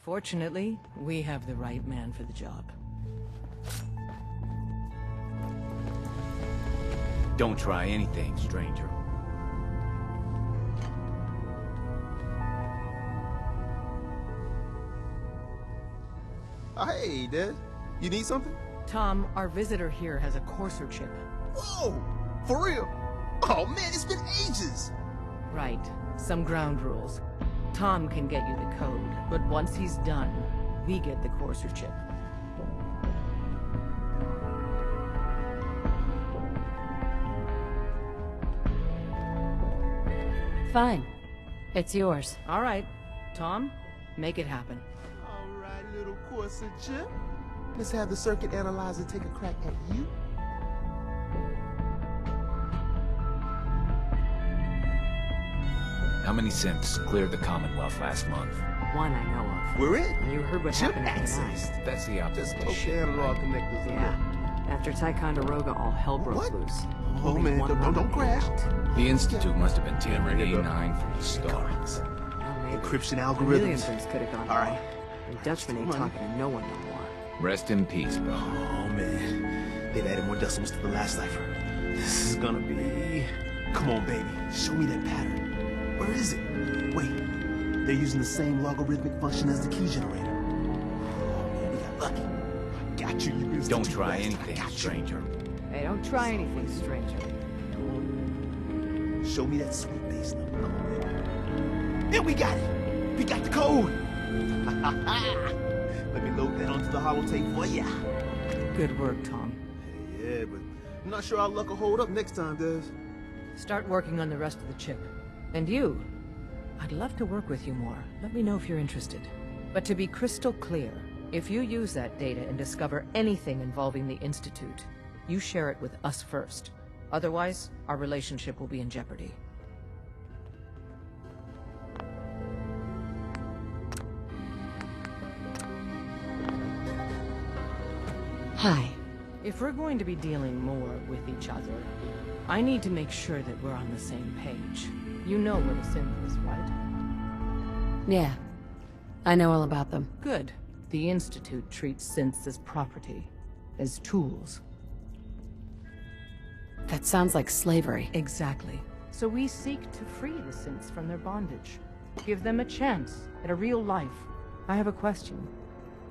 Fortunately, we have the right man for the job. Don't try anything, stranger. Oh, hey, Des. You need something? Tom, our visitor here has a Courser chip. Whoa! For real? Oh man, it's been ages! Right. Some ground rules. Tom can get you the code, but once he's done, we get the Courser chip. Fine. It's yours. All right. Tom, make it happen. All right, little Courser chip. Let's have the circuit analyzer take a crack at you. How many synths cleared the Commonwealth last month? One I know of. We're in. You heard what Chip happened at access. Night. That's the opposite. Just poke the analog connectors. Yeah. After Ticonderoga, all hell broke loose. Oh Only man, one don't runner crash. made it out. The Institute must have been tampering A9 from the start. Well, maybe. Encryption A million algorithms. things could have gone All right. wrong. And Dutchman ain't talking to no one no more. Rest in peace, bro. Oh man, they've added more decimals to the last cipher. This is gonna be... Come on, baby. Show me that pattern. Where is it? Wait, they're using the same logarithmic function as the key generator. Oh man, we got lucky. I got you, you Don't try anything, stranger. Hey, don't try anything, stranger. Show me that sweet bass number. Come on, baby. There, we got it. We got the code. Let me load that onto the holotape for ya. Good work, Tom. Yeah, but I'm not sure our luck will hold up next time, Des. Start working on the rest of the chip. And you, I'd love to work with you more. Let me know if you're interested. But to be crystal clear, if you use that data and discover anything involving the Institute, you share it with us first. Otherwise, our relationship will be in jeopardy. Hi. If we're going to be dealing more with each other, I need to make sure that we're on the same page. You know where the synth is, right? Yeah. I know all about them. Good. The Institute treats synths as property, as tools. That sounds like slavery. Exactly. So we seek to free the synths from their bondage. Give them a chance at a real life. I have a question.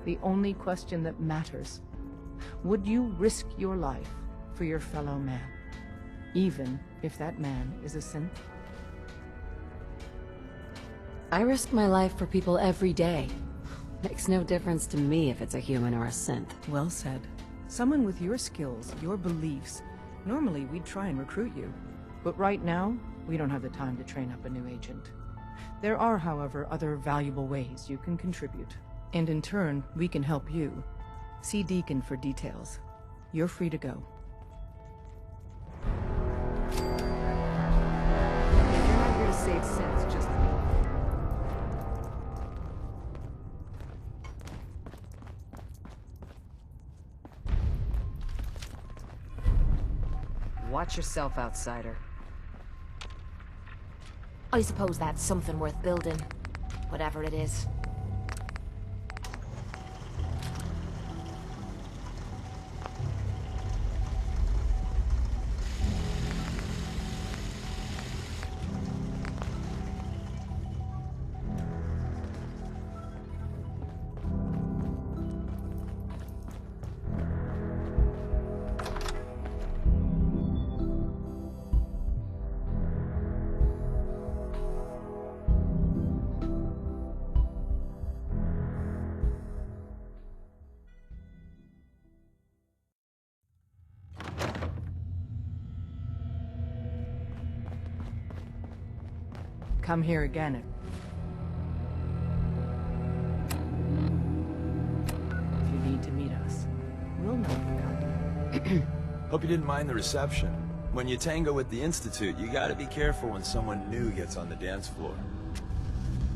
The only question that matters. Would you risk your life for your fellow man? Even if that man is a synth? I risk my life for people every day. Makes no difference to me if it's a human or a synth. Well said. Someone with your skills, your beliefs. Normally, we'd try and recruit you. But right now, we don't have the time to train up a new agent. There are, however, other valuable ways you can contribute. And in turn, we can help you. See Deacon for details. You're free to go. If you're not here to save synths, just leave. Watch yourself, outsider. I suppose that's something worth building. Whatever it is. Come here again. If you need to meet us, we'll know to come. Hope you didn't mind the reception. When you tango with the Institute, you gotta be careful when someone new gets on the dance floor.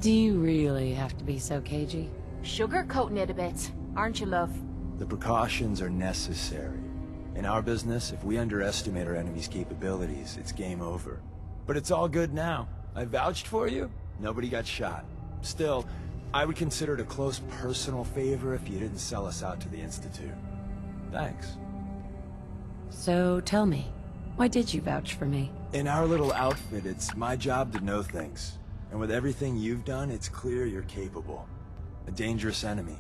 Do you really have to be so cagey? Sugarcoating it a bit, aren't you, love? The precautions are necessary. In our business, if we underestimate our enemy's capabilities, it's game over. But it's all good now. I vouched for you, nobody got shot. Still, I would consider it a close personal favor if you didn't sell us out to the Institute. Thanks. So tell me, why did you vouch for me? In our little outfit, it's my job to know things. And with everything you've done, it's clear you're capable. A dangerous enemy.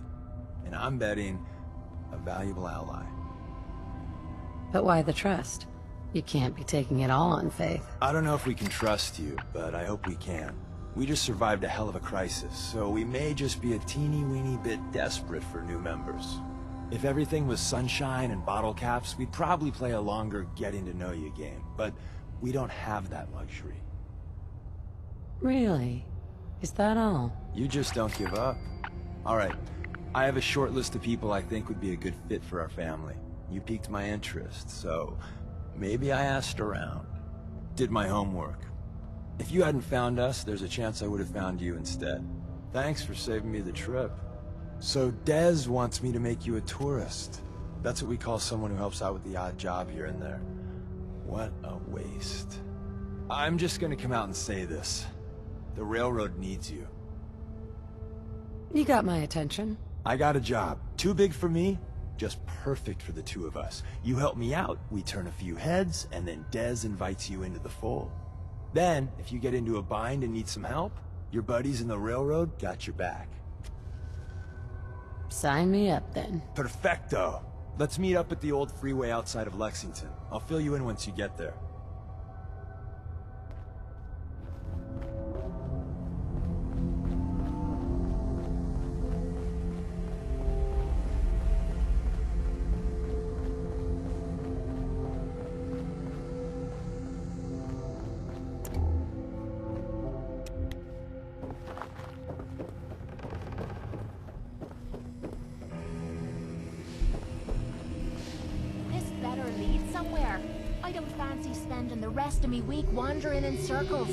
And I'm betting a valuable ally. But why the trust? You can't be taking it all on faith. I don't know if we can trust you, but I hope we can. We just survived a hell of a crisis, so we may just be a teeny-weeny bit desperate for new members. If everything was sunshine and bottle caps, we'd probably play a longer getting-to-know-you game, but we don't have that luxury. Really? Is that all? You just don't give up. Alright, I have a short list of people I think would be a good fit for our family. You piqued my interest, so maybe I asked around. Did my homework. If you hadn't found us, there's a chance I would have found you instead. Thanks for saving me the trip. So Dez wants me to make you a tourist. That's what we call someone who helps out with the odd job here and there. What a waste. I'm just gonna come out and say this. The railroad needs you. You got my attention. I got a job. Too big for me, just perfect for the two of us. You help me out, we turn a few heads, and then Dez invites you into the fold. Then, if you get into a bind and need some help, your buddies in the railroad got your back. Sign me up, then. Perfecto. Let's meet up at the old freeway outside of Lexington. I'll fill you in once you get there. I don't fancy spending the rest of me week wandering in circles.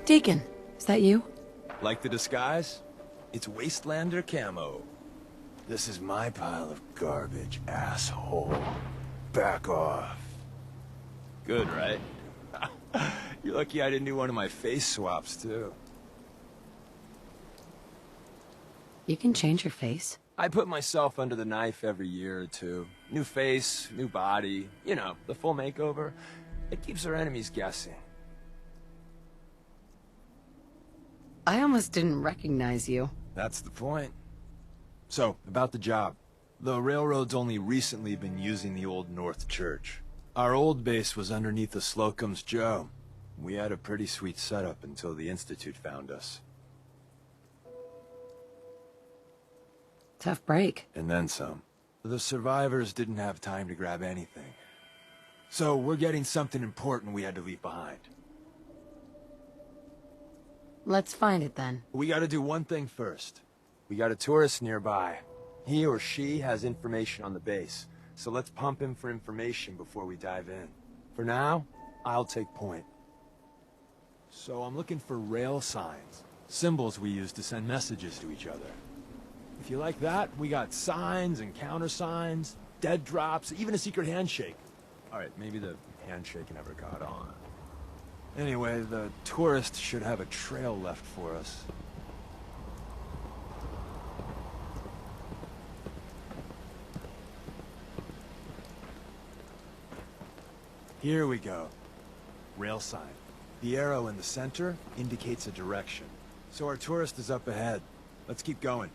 Deacon, is that you? Like the disguise? It's Wastelander camo. This is my pile of garbage, asshole. Back off. Good, right? You're lucky I didn't do one of my face swaps, too. You can change your face. I put myself under the knife every year or two. New face, new body, you know, the full makeover. It keeps our enemies guessing. I almost didn't recognize you. That's the point. So, about the job. The railroad's only recently been using the Old North Church. Our old base was underneath the Slocum's Joe. We had a pretty sweet setup until the Institute found us. Tough break. And then some. The survivors didn't have time to grab anything. So we're getting something important we had to leave behind. Let's find it then. We gotta do one thing first. We got a tourist nearby. He or she has information on the base. So let's pump him for information before we dive in. For now, I'll take point. So I'm looking for rail signs. Symbols we use to send messages to each other. If you like that, we got signs and countersigns, dead drops, even a secret handshake. Alright, maybe the handshake never got on. Anyway, the tourist should have a trail left for us. Here we go. Rail sign. The arrow in the center indicates a direction. So our tourist is up ahead. Let's keep going.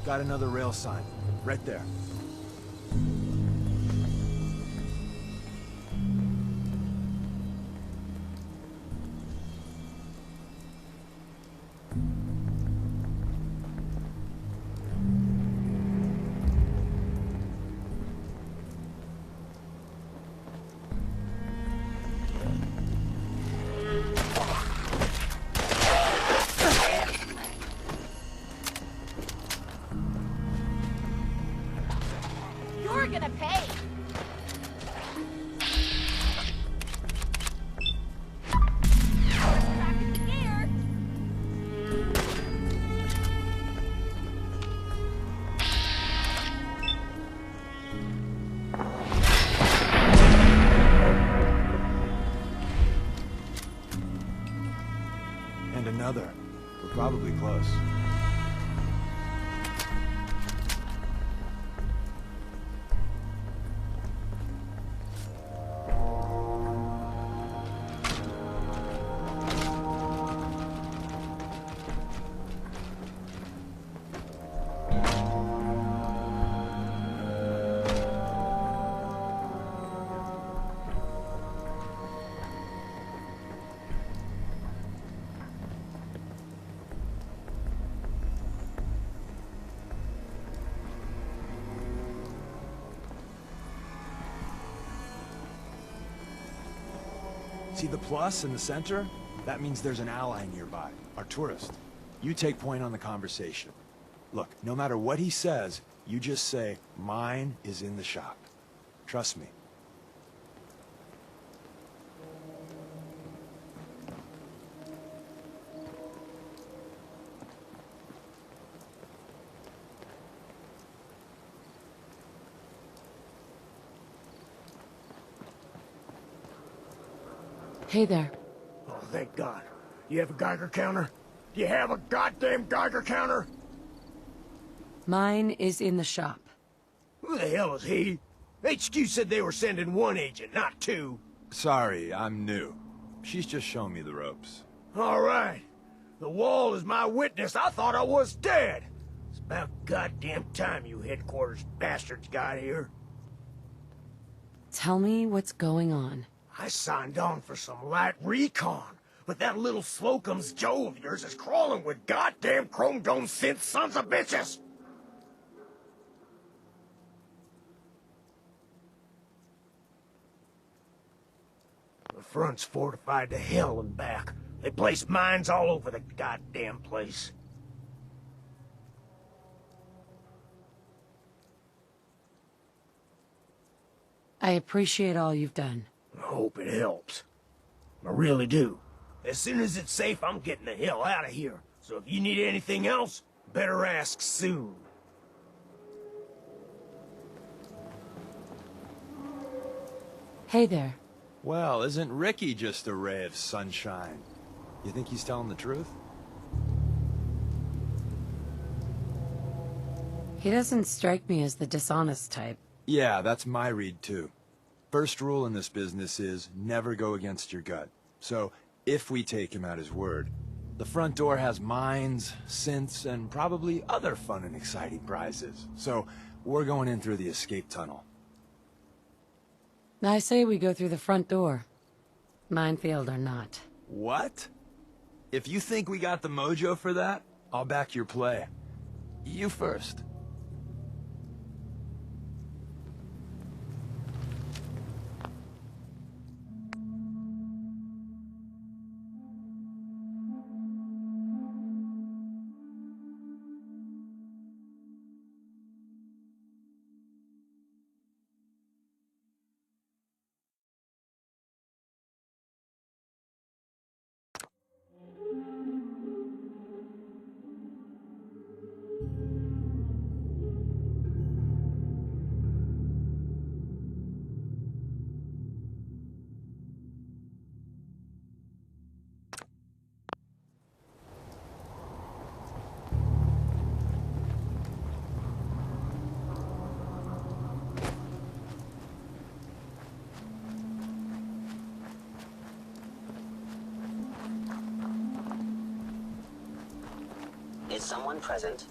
Got another rail sign. Right there. You're gonna pay! Back in the gear! And another. We're probably close. See the plus in the center? That means there's an ally nearby, our tourist. You take point on the conversation. Look, no matter what he says, you just say, mine is in the shop. Trust me. Hey there. Oh, thank God. You have a Geiger counter? Do you have a goddamn Geiger counter? Mine is in the shop. Who the hell is he? HQ said they were sending one agent, not two. Sorry, I'm new. She's just showing me the ropes. All right. The wall is my witness. I thought I was dead. It's about goddamn time you headquarters bastards got here. Tell me what's going on. I signed on for some light recon. but that little Slocum's Joe of yours is crawling with goddamn chrome dome synth sons of bitches! The front's fortified to hell and back. They place mines all over the goddamn place. I appreciate all you've done. I hope it helps. I really do. As soon as it's safe, I'm getting the hell out of here. So if you need anything else, better ask soon. Hey there. Well, isn't Ricky just a ray of sunshine? You think he's telling the truth? He doesn't strike me as the dishonest type. Yeah, that's my read too. First rule in this business is never go against your gut. So, if we take him at his word, the front door has mines, synths, and probably other fun and exciting prizes. So, we're going in through the escape tunnel. I say we go through the front door. Minefield or not. What? If you think we got the mojo for that, I'll back your play. You first. Is someone present?